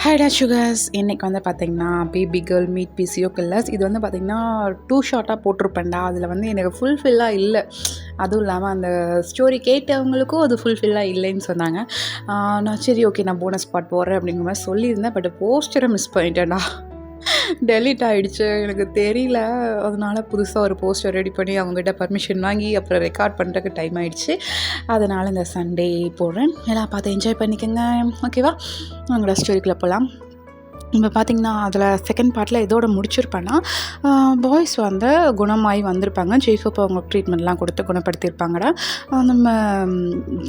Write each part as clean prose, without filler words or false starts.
ஹைடா sugars இன்றைக்கி வந்து பார்த்திங்கன்னா baby girl meet PCO killers இது வந்து பார்த்திங்கன்னா 2 ஷார்ட்டாக போட்டிருப்பேன்டா. அதில் வந்து எனக்கு ஃபுல்ஃபில்லாக இல்லை. அதுவும் இல்லாமல் அந்த ஸ்டோரி கேட்டவங்களுக்கும் அது ஃபுல்ஃபில்லாக இல்லைன்னு சொன்னாங்க. நான் சரி ஓகே நான் போனஸ் பார்ட் போடுறேன் அப்படிங்கிற மாதிரி சொல்லியிருந்தேன். பட் போஸ்டரை மிஸ் பண்ணிட்டேன்டா. டெலீட் ஆகிடுச்சு, எனக்கு தெரியல. அதனால் புதுசாக ஒரு போஸ்டர் ரெடி பண்ணி அவங்ககிட்ட பர்மிஷன் வாங்கி அப்புறம் ரெக்கார்ட் பண்ணுறதுக்கு டைம் ஆகிடுச்சு. அதனால் இந்த சண்டே போடுறேன். எல்லாம் பார்த்து என்ஜாய் பண்ணிக்கோங்க. ஓகேவா? அவங்களோட ஸ்டோரிக்குள்ளே போகலாம். இப்போ பார்த்திங்கன்னா அதில் செகண்ட் பார்ட்டில் இதோட முடிச்சிருப்பேன்னா பாய்ஸ் வந்து குணமாகி வந்திருப்பாங்க. ஜேக்கப் அவங்களுக்கு ட்ரீட்மெண்ட்லாம் கொடுத்து குணப்படுத்தியிருப்பாங்கடா. நம்ம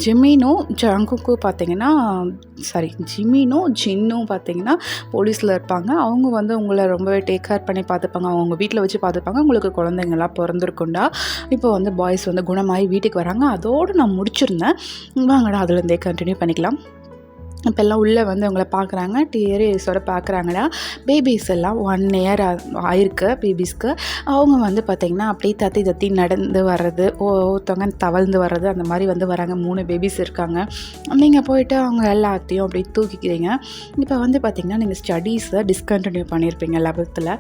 ஜிம்மினும் ஜங்குக்கும் பார்த்திங்கன்னா ஜின்னும் பார்த்திங்கன்னா போலீஸில் இருப்பாங்க. அவங்க வந்து உங்களை ரொம்பவே டேக் கேர் பண்ணி பார்த்துப்பாங்க. அவங்க வீட்டில் வச்சு பார்த்துப்பாங்க. உங்களுக்கு குழந்தைங்கள்லாம் பிறந்திருக்குண்டா. இப்போ வந்து பாய்ஸ் வந்து குணமாகி வீட்டுக்கு வராங்க. அதோடு நான் முடிச்சிருந்தேன். வாங்கடா அதுலேருந்தே கண்டினியூ பண்ணிக்கலாம். இப்போ எல்லாம் உள்ளே வந்து அவங்கள பார்க்குறாங்க. டியரேஸோட பார்க்குறாங்கடா. பேபிஸ் எல்லாம் 1 இயர் ஆயிருக்கு பேபிஸ்க்கு. அவங்க வந்து பார்த்திங்கன்னா அப்படியே தத்தி நடந்து வர்றது, ஒருத்தவங்க தவழ்ந்து வர்றது, அந்த மாதிரி வந்து வராங்க. 3 பேபிஸ் இருக்காங்க. நீங்கள் போயிட்டு அவங்க எல்லாத்தையும் அப்படியே தூக்கிக்கிறீங்க. இப்போ வந்து பார்த்திங்கன்னா நீங்கள் ஸ்டடீஸை டிஸ்கண்டினியூ பண்ணியிருப்பீங்க 11th.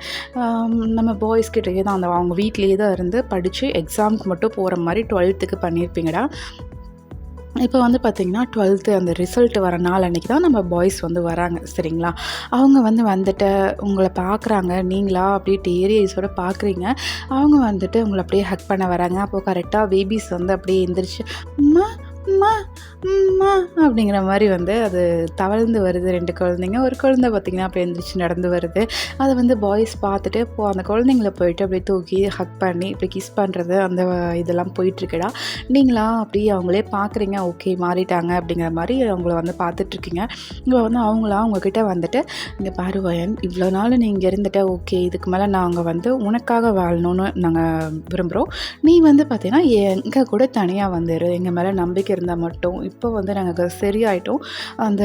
நம்ம பாய்ஸ்கிட்டே தான் அவங்க வீட்லேயே தான் இருந்து படித்து எக்ஸாமுக்கு மட்டும் போகிற மாதிரி 12th பண்ணியிருப்பீங்கடா. இப்போ வந்து பார்த்திங்கன்னா 12th அந்த ரிசல்ட் வர நாள் அன்றைக்கி தான் நம்ம பாய்ஸ் வந்து வராங்க. சரிங்களா? அவங்க வந்துட்டு உங்களை பார்க்குறாங்க. நீங்களா அப்படியே டேரியஸோடு பார்க்குறீங்க. அவங்க வந்துட்டு உங்களை அப்படியே ஹக் பண்ண வராங்க. அப்போது கரெக்டாக பேபிஸ் வந்து அப்படியே எந்திரிச்சு அம்மா அம்மா அம்மா அப்படிங்கிற மாதிரி வந்து அது தவழ்ந்து வருது. 2 குழந்தைங்க. ஒரு குழந்தை பார்த்திங்கன்னா அப்போ எந்திரிச்சு நடந்து வருது. அதை வந்து பாய்ஸ் பார்த்துட்டு இப்போது அந்த குழந்தைங்கள போயிட்டு அப்படியே தூக்கி ஹக் பண்ணி இப்படி கிஸ் பண்ணுறது அந்த இதெல்லாம் போயிட்டுருக்குடா. நீங்களா அப்படியே அவங்களே பார்க்குறீங்க. ஓகே மாறிட்டாங்க அப்படிங்கிற மாதிரி அவங்கள வந்து பார்த்துட்ருக்கீங்க. இப்போ வந்து அவங்கக்கிட்ட வந்துட்டு இங்கே பாரு வயன், இவ்வளோ நாள் நீ இங்கே இருந்துட்ட. ஓகே இதுக்கு மேலே நாங்கள் வந்து உனக்காக வாழணும்னு நாங்கள் விரும்புகிறோம். நீ வந்து பார்த்திங்கன்னா எங்கள் கூட தனியாக வந்துடு. எங்கள் மேலே நம்பிக்கை இருந்தால் மட்டும். இப்போ வந்து நாங்கள் சரியாயிட்டோம். அந்த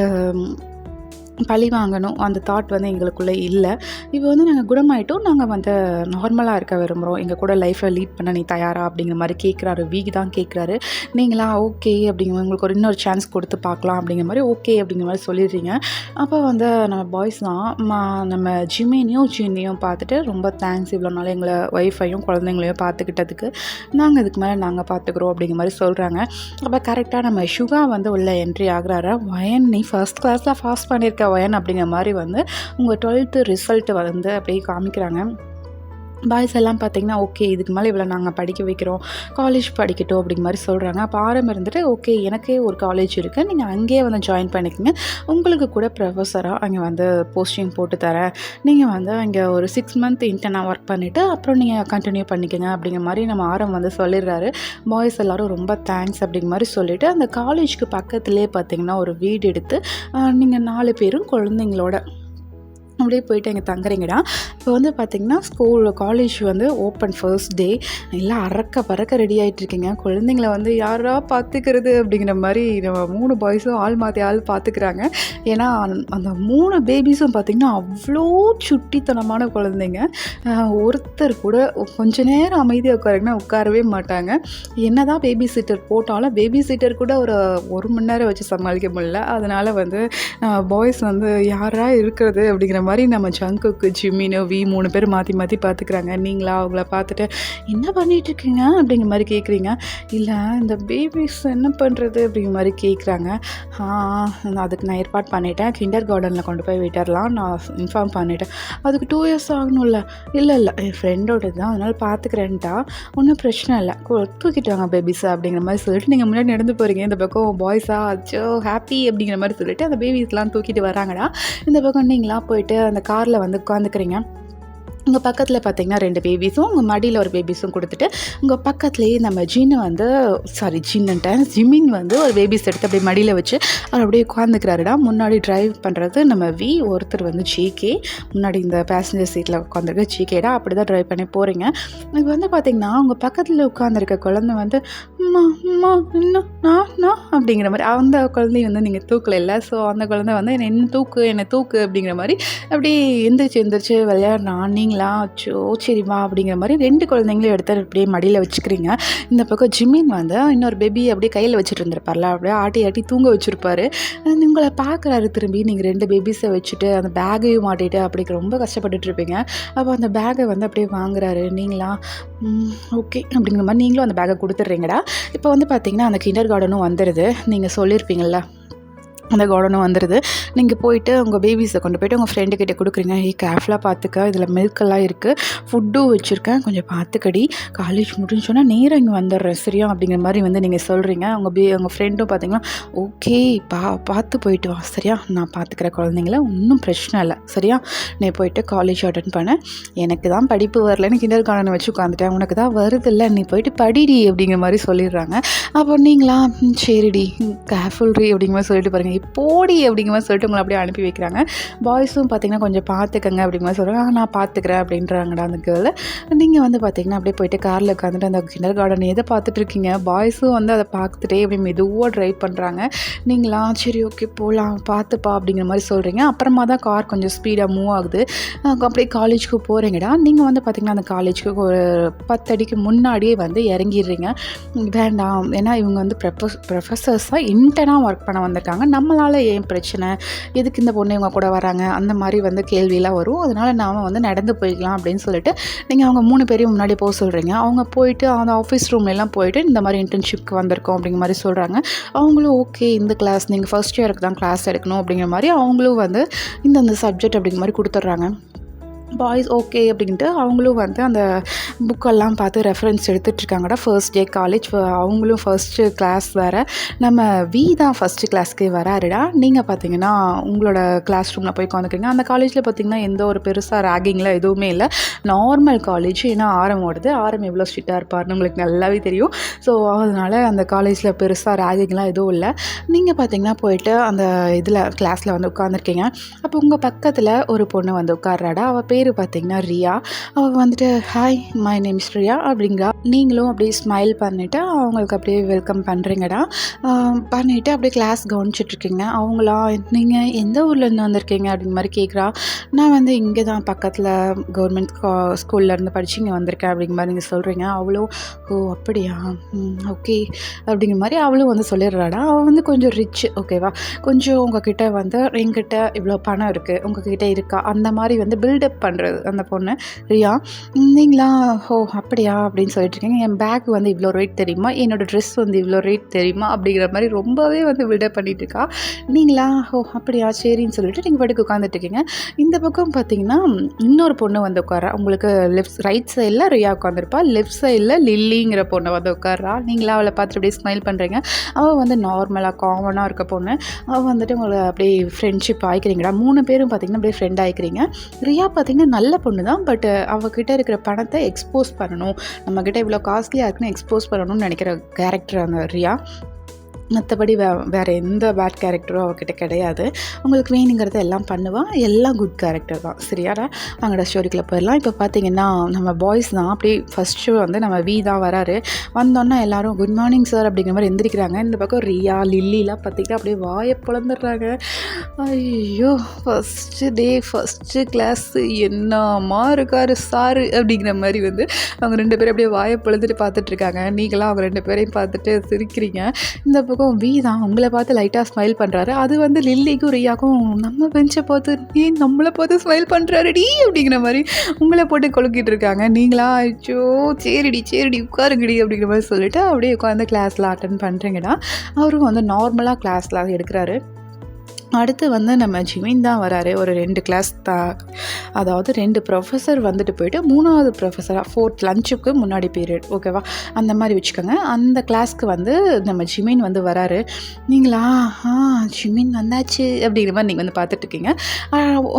பழி வாங்கணும் அந்த தாட் வந்து எங்களுக்குள்ளே இல்லை. இப்போ வந்து நாங்கள் குணமாயிட்டோம். நாங்கள் வந்து நார்மலாக இருக்க விரும்புகிறோம். எங்கள் கூட லைஃப்பை லீட் பண்ண நீ தயாரா அப்படிங்கிற மாதிரி கேட்குறாரு. வீக் தான் கேட்குறாரு. நீங்களா ஓகே அப்படிங்கிற உங்களுக்கு ஒரு இன்னொரு சான்ஸ் கொடுத்து பார்க்கலாம் அப்படிங்கிற மாதிரி ஓகே அப்படிங்கிற மாதிரி சொல்லிடுறீங்க. அப்போ வந்து நம்ம பாய்ஸ் தான் நம்ம ஜின்னையும் பார்த்துட்டு ரொம்ப தேங்க்ஸ் இவ்வளோ நாள் எங்களை ஒய்ஃபையும் குழந்தைங்களையும் பார்த்துக்கிட்டதுக்கு. நாங்கள் இதுக்கு மேலே நாங்கள் பார்த்துக்குறோம் அப்படிங்கிற மாதிரி சொல்கிறாங்க. அப்போ கரெக்டாக நம்ம சுகா வந்து உள்ள என்ட்ரி ஆகுறாரு. வயன் நீ ஃபர்ஸ்ட் கிளாஸில் பாஸ் பண்ணியிருக்க வயன் அப்படிங்கிற மாதிரி வந்து உங்கள் 12th ரிசல்ட் வந்து அப்படியே காமிக்கிறாங்க. பாய்ஸ் எல்லாம் பார்த்திங்கன்னா ஓகே இதுக்கு மேலே இவ்வளோ நாங்கள் படிக்க வைக்கிறோம், காலேஜ் படிக்கட்டும் அப்படிங்கிற மாதிரி சொல்கிறாங்க. அப்போ ஆரம்பம் இருந்துட்டு ஓகே எனக்கே ஒரு காலேஜ் இருக்குது, நீங்கள் அங்கேயே வந்து ஜாயின் பண்ணிக்கோங்க. உங்களுக்கு கூட ப்ரொஃபஸராக அங்கே வந்து போஸ்டிங் போட்டு தரேன். நீங்கள் வந்து அங்கே ஒரு 6 month இன்டர்னாக ஒர்க் பண்ணிவிட்டு அப்புறம் நீங்கள் கண்டினியூ பண்ணிக்கோங்க அப்படிங்கிற மாதிரி நம்ம ஆரம் வந்து சொல்லிடுறாரு. பாய்ஸ் எல்லோரும் ரொம்ப தேங்க்ஸ் அப்படிங்கிற மாதிரி சொல்லிவிட்டு அந்த காலேஜுக்கு பக்கத்துலேயே பார்த்திங்கன்னா ஒரு வீடு எடுத்து நீங்கள் 4 பேரும் குழந்தைங்களோட அப்படியே போயிட்டு அங்கே தங்குறீங்கடா. இப்போ வந்து பார்த்திங்கன்னா காலேஜ் வந்து ஓப்பன் ஃபர்ஸ்ட் டே. எல்லாம் பறக்க ரெடி ஆகிட்டுருக்கீங்க. குழந்தைங்கள வந்து யாரா பார்த்துக்கிறது அப்படிங்கிற மாதிரி நம்ம 3 பாய்ஸும் ஆள் மாற்றி ஆள் பார்த்துக்கிறாங்க. ஏன்னா அந்த 3 பேபிஸும் பார்த்திங்கன்னா அவ்வளோ சுட்டித்தனமான குழந்தைங்க. ஒருத்தர் கூட கொஞ்ச நேரம் அமைதியாக உட்காருங்கன்னா உட்காரவே மாட்டாங்க. என்ன தான் பேபி சீட்டர் போட்டாலும் பேபி சீட்டர் கூட ஒரு 1 மணி நேரம் வச்சு சமாளிக்க முடியல. அதனால் வந்து பாய்ஸ் வந்து யாரா இருக்கிறது அப்படிங்கிற மாதிரி நம்ம ஜங்குக்கு ஜிம்மினு 3 பேர் மாற்றி பார்த்துக்கிறாங்க. நீங்களா அவங்கள பார்த்துட்டு என்ன பண்ணிகிட்ருக்கீங்க அப்படிங்கிற மாதிரி கேட்குறீங்க. இல்லை இந்த பேபிஸ் என்ன பண்ணுறது அப்படிங்கிற மாதிரி கேட்குறாங்க. அதுக்கு நான் ஏற்பாடு பண்ணிட்டேன். கிண்டர் கார்டனில் கொண்டு போய் விட்டுடலாம் நான் இன்ஃபார்ம் பண்ணிட்டேன். அதுக்கு 2 years ஆகணும்ல. இல்லை என் ஃப்ரெண்டோட தான் அதனால் பார்த்துக்கிறேன்ட்டா. ஒன்றும் பிரச்சனை இல்லை, தூக்கிட்டு வாங்க பேபிஸை அப்படிங்கிற மாதிரி சொல்லிட்டு நீங்கள் முன்னாடி நடந்து போகிறீங்க. இந்த பக்கம் பாய்ஸா அச்சோ ஹாப்பி அப்படிங்கிற மாதிரி சொல்லிட்டு அந்த பேபிஸ்லாம் தூக்கிட்டு வராங்கடா. இந்த பக்கம் நீங்களா போயிட்டு அந்த காரில் வந்து உட்காந்துக்கிறீங்க. உங்கள் பக்கத்தில் பார்த்திங்கன்னா 2 பேபிஸும் உங்கள் மடியில் ஒரு பேபிஸும் கொடுத்துட்டு உங்கள் பக்கத்துலேயே நம்ம ஜிம்மின் வந்து ஒரு பேபிஸ் எடுத்து அப்படியே மடியில் வச்சு அவர் அப்படியே உட்காந்துக்கிறாருடா. முன்னாடி ட்ரைவ் பண்ணுறது நம்ம ஒருத்தர் வந்து ஜேகே, முன்னாடி இந்த பேசஞ்சர் சீட்டில் உட்காந்துருக்க ஜேகேடா. அப்படி தான் ட்ரைவ் பண்ணி போகிறீங்க. இப்போ வந்து பார்த்திங்கன்னா உங்கள் பக்கத்தில் உட்காந்துருக்க குழந்தை வந்து அம்மா இன்னும் நான் அப்படிங்கிற மாதிரி அந்த குழந்தைய வந்து நீங்கள் தூக்கல இல்லை. ஸோ அந்த குழந்தை வந்து என்னை தூக்கு அப்படிங்கிற மாதிரி அப்படியே எந்திரிச்சு விளையாடுறான். நீங்கள் நீங்களா? அச்சோ! சரி வா அப்படிங்கிற மாரி 2 குழந்தைங்களையும் எடுத்து அப்படியே மடியில வச்சுக்கிறீங்க. இந்த பக்கம் ஜிமின் வந்து இன்னொரு பேபி அப்படியே கையில வச்சுட்டு இருந்திருப்பார்ல, அப்படியே ஆட்டி ஆட்டி தூங்க வச்சிருப்பாரு. உங்கள பார்க்குறாரு திரும்பி. நீங்க 2 பேபிஸ வச்சுட்டு அந்த பேக்கையும் மாட்டிட்டு அப்படி ரொம்ப கஷ்டப்பட்டுட்டு இருப்பீங்க. அப்போ அந்த பேக்கை வந்து அப்படியே வாங்குறாரு. நீங்களா? ஓகே அப்படிங்கிற மாரி நீங்களும் அந்த பேக்கை குடுத்துடுறீங்கடா. இப்போ வந்து பார்த்தீங்கன்னா, அந்த கிண்டர் கார்டனும் வந்துருது. நீங்க சொல்லியிருப்பீங்கள்ல, அந்த கார்டனும் வந்துடுது. நீங்கள் போயிட்டு உங்கள் பேபிஸை கொண்டு போயிட்டு உங்கள் ஃப்ரெண்டு கிட்ட கொடுக்குறீங்க. கேர்ஃபுல்லாக பார்த்துக்க, இதில் மில்கெல்லாம் இருக்குது, ஃபுட்டும் வச்சுருக்கேன், கொஞ்சம் பார்த்துக்கடி, காலேஜ் முடிஞ்சோன்னா நேராக இங்கே வந்துடுறேன் சரியா அப்படிங்கிற மாதிரி வந்து நீங்கள் சொல்கிறீங்க. உங்கள் ஃப்ரெண்டும் பார்த்தீங்கன்னா ஓகே பார்த்து போயிட்டு வா சரியா, நான் பார்த்துக்கிறேன் குழந்தைங்கள, ஒன்றும் பிரச்சனை இல்லை சரியா, நீ போயிட்டு காலேஜ் அட்டன் பண்ண, எனக்கு தான் படிப்பு வரலன்னு கிண்டர் கார்டனை வச்சு உட்காந்துட்டேன், உனக்கு தான் வருதில்ல, நீ போயிட்டு படிடி அப்படிங்கிற மாதிரி சொல்லிடுறாங்க. அப்போ நீங்களா சரிடி கேர்ஃபுல்ரி அப்படிங்கிற மாதிரி சொல்லிட்டு பாருங்கள், போடி அப்படிங்கிற மாதிரி சொல்லிட்டு உங்களை அப்படியே அனுப்பி வைக்கிறாங்க. பாய்ஸும் பார்த்தீங்கன்னா கொஞ்சம் பார்த்துக்கங்க அப்படிங்கிற மாதிரி சொல்கிறாங்க. நான் பார்த்துக்கிறேன் அப்படின்றாங்கடா அந்த கேர்ள். நீங்கள் வந்து பார்த்தீங்கன்னா அப்படியே போயிட்டு காரில் உட்காந்துட்டு அந்த கிண்டர் கார்டன் எதை பார்த்துட்ருக்கீங்க, பாய்ஸும் வந்து அதை பார்த்துட்டே அப்படியே மெதுவாக ட்ரைவ் பண்ணுறாங்க. நீங்களா சரி ஓகே போகலாம் பார்த்துப்பா அப்படிங்கிற மாதிரி சொல்கிறீங்க. அப்புறமா தான் கார் கொஞ்சம் ஸ்பீடாக மூவ் ஆகுது. அப்படியே காலேஜுக்கு போகிறீங்கடா. நீங்கள் வந்து பார்த்தீங்கன்னா அந்த காலேஜுக்கு ஒரு 10 அடிக்கு முன்னாடியே வந்து இறங்கிடுறீங்க. வேண்டாம், ஏன்னா இவங்க வந்து ப்ரொஃபஸர்ஸாக இன்டர்னாக ஒர்க் பண்ண வந்திருக்காங்க, நம்மளால் ஏன் பிரச்சனை, எதுக்கு இந்த பொண்ணு இவங்க கூட வராங்க, அந்த மாதிரி வந்து கேள்வியெல்லாம் வரும், அதனால் நாம் வந்து நடந்து போய்க்கலாம் அப்படின்னு சொல்லிட்டு நீங்கள் அவங்க 3 பேரையும் முன்னாடி போக சொல்கிறீங்க. அவங்க போயிட்டு அந்த ஆஃபீஸ் ரூம்லாம் போயிட்டு இந்த மாதிரி இன்டர்ன்ஷிப்க்கு வந்திருக்கோம் அப்படிங்கிற மாதிரி சொல்கிறாங்க. அவங்களும் ஓகே இந்த கிளாஸ் நீங்கள் ஃபஸ்ட் இயருக்கு தான் கிளாஸ் எடுக்கணும் அப்படிங்கிற மாதிரி அவங்களும் வந்து இந்த சப்ஜெக்ட் அப்படிங்கிற மாதிரி கொடுத்துட்றாங்க. பாய்ஸ் ஓகே அப்படின்ட்டு அவங்களும் வந்து அந்த புக்கெல்லாம் பார்த்து ரெஃபரன்ஸ் எடுத்துகிட்ருக்காங்கடா. ஃபர்ஸ்ட் டே காலேஜ், அவங்களும் ஃபஸ்ட்டு கிளாஸ் வேறு, நம்ம தான் ஃபஸ்ட்டு கிளாஸ்க்கே வராருடா. நீங்கள் பார்த்தீங்கன்னா உங்களோட கிளாஸ் ரூமில் போய் உட்காந்துக்கிறீங்க. அந்த காலேஜில் பார்த்தீங்கன்னா எந்த ஒரு பெருசாக ரேகிங்லாம் எதுவுமே இல்லை, நார்மல் காலேஜ். ஏன்னா ஆரம் எவ்வளோ ஸ்ட்ரிக்டாக இருப்பார்னு உங்களுக்கு நல்லாவே தெரியும். ஸோ அதனால் அந்த காலேஜில் பெருசாக ரேகிங்லாம் எதுவும் இல்லை. நீங்கள் பார்த்தீங்கன்னா போயிட்டு அந்த இதில் கிளாஸில் வந்து உட்காந்துருக்கீங்க. அப்போ உங்கள் பக்கத்தில் ஒரு பொண்ணு வந்து உட்கார்றாடா. அவள் பேர் பார்த்தீங்கன்னா ரியா. அவள் வந்துட்டு hi my name is Riya அப்படிங்கிறா. நீங்களும் அப்படியே ஸ்மைல் பண்ணிவிட்டு அவங்களுக்கு அப்படியே வெல்கம் பண்ணுறீங்கடா. பண்ணிவிட்டு அப்படியே கிளாஸ் கவனிச்சிட்ருக்கீங்க. அவங்களா நீங்கள் எந்த ஊர்லேருந்து வந்திருக்கீங்க அப்படிங்கிற மாதிரி கேட்குறா. நான் வந்து இங்கே தான் பக்கத்தில் கவர்மெண்ட் ஸ்கூல்லேருந்து படித்து இங்கே வந்திருக்கேன் அப்படிங்கிற மாதிரி நீங்கள் சொல்கிறீங்க. அவளும் ஓ அப்படியா ஓகே அப்படிங்கிற மாதிரி அவளும் வந்து சொல்லிடுறாடா. அவள் வந்து கொஞ்சம் ரிச் ஓகேவா, கொஞ்சம் உங்ககிட்ட வந்து என்கிட்ட இவ்வளோ பணம் இருக்குது, உங்ககிட்ட இருக்கா, அந்த மாதிரி வந்து பில்டப் பண்ணுறது அந்த பொண்ணு ரியா. நீங்களா ஓ அப்படியா அப்படின்னு சொல்லிட்டு இருக்கீங்க. என் பேக் வந்து இவ்வளோ ரேட் தெரியுமா, என்னோடய ட்ரெஸ் வந்து இவ்வளோ ரேட் தெரியுமா அப்படிங்கிற மாதிரி ரொம்பவே வந்து பில்டப் பண்ணிகிட்டு இருக்கா. நீங்களா ஓ அப்படியா சரின்னு சொல்லிட்டு நீங்கள் பாட்டுக்கு உட்காந்துட்டு இருக்கீங்க. இந்த பக்கம் பார்த்தீங்கன்னா இன்னொரு பொண்ணு வந்து உட்காரா. உங்களுக்கு ரைட் சைடில் ரியா உட்காந்துருப்பா, லெஃப்ட் சைடில் லில்லிங்கிற பொண்ணை வந்து உட்கார்றா. நீங்களா அவளை பார்த்துட்டு அப்படியே ஸ்மைல் பண்ணுறீங்க. அவள் வந்து நார்மலாக காமனாக இருக்க பொண்ணு. அவள் வந்துட்டு உங்களை அப்படியே ஃப்ரெண்ட்ஷிப் ஆகிக்கிறீங்கடா. 3 பேரும் பார்த்தீங்கன்னா அப்படியே ஃப்ரெண்ட் ஆகிக்கிறீங்க. ரியா பார்த்தீங்கன்னா நல்ல பொண்ணு தான், பட் அவகிட்ட இருக்கிற பணத்தை எக்ஸ்போஸ் பண்ணணும், நம்மக்கிட்ட இவ்வளோ காஸ்ட்லியாக இருக்குன்னு எக்ஸ்போஸ் பண்ணணும்னு நினைக்கிற கேரக்டர் அந்த ரியா. மற்றபடி வேறு எந்த பேட் கேரக்டரும் அவகிட்ட கிடையாது. உங்களுக்கு வேணுங்கிறத எல்லாம் பண்ணுவாள், எல்லாம் குட் கேரக்டர் தான் சரியாடா. அவங்களோட ஸ்டோரிக்குள்ளே போயிடலாம். இப்போ பார்த்தீங்கன்னா நம்ம பாய்ஸ் தான் அப்படியே ஃபஸ்ட்டு வந்து நம்ம தான் வராரு. வந்தோன்னா எல்லோரும் குட் மார்னிங் சார் அப்படிங்கிற மாதிரி எந்திரிக்கிறாங்க. இந்த பக்கம் ரியா லில்லிலாம் பார்த்திங்கன்னா அப்படியே வாயை பிளந்துடுறாங்க. ஐயோ ஃபஸ்ட்டு டே ஃபஸ்ட்டு கிளாஸு என்னம்மா இருக்கார் சாரு அப்படிங்கிற மாதிரி வந்து அவங்க 2 பேரும் அப்படியே வாயை பிளந்துட்டு பார்த்துட்ருக்காங்க. நீங்களாம் அவங்க 2 பேரையும் பார்த்துட்டு சிரிக்கிறீங்க. இந்த பக்கம் தான் உங்களை பார்த்து லைட்டாக ஸ்மைல் பண்ணுறாரு. அது வந்து லில்லிக்கும் ரியாக்கும் நம்ம பெஞ்சை பார்த்து ஏன் நம்மளை பார்த்து ஸ்மைல் பண்ணுறாருடி அப்படிங்கிற மாதிரி உங்களை போட்டு கொழுக்கிட்டு இருக்காங்க. நீங்களா அச்சோ சரிடி உட்காருங்கடி அப்படிங்கிற மாதிரி சொல்லிட்டு அப்படியே உட்காந்து கிளாஸில் அட்டன் பண்ணுறீங்கடா. அவரும் வந்து நார்மலாக கிளாஸில் எடுக்கிறாரு. அடுத்து வந்து நம்ம ஜிமின் தான் வராரு. ஒரு 2 கிளாஸ் அதாவது 2 ப்ரொஃபஸர் வந்துட்டு போயிட்டு 3வது ப்ரொஃபஸராக 4th லஞ்சுக்கு முன்னாடி பீரியட் ஓகேவா, அந்த மாதிரி வச்சுக்கோங்க. அந்த கிளாஸ்க்கு வந்து நம்ம ஜிமின் வந்து வராரு. நீங்களா ஜிமின் வந்தாச்சு அப்படிங்கிற மாதிரி நீங்கள் வந்து பார்த்துட்ருக்கீங்க.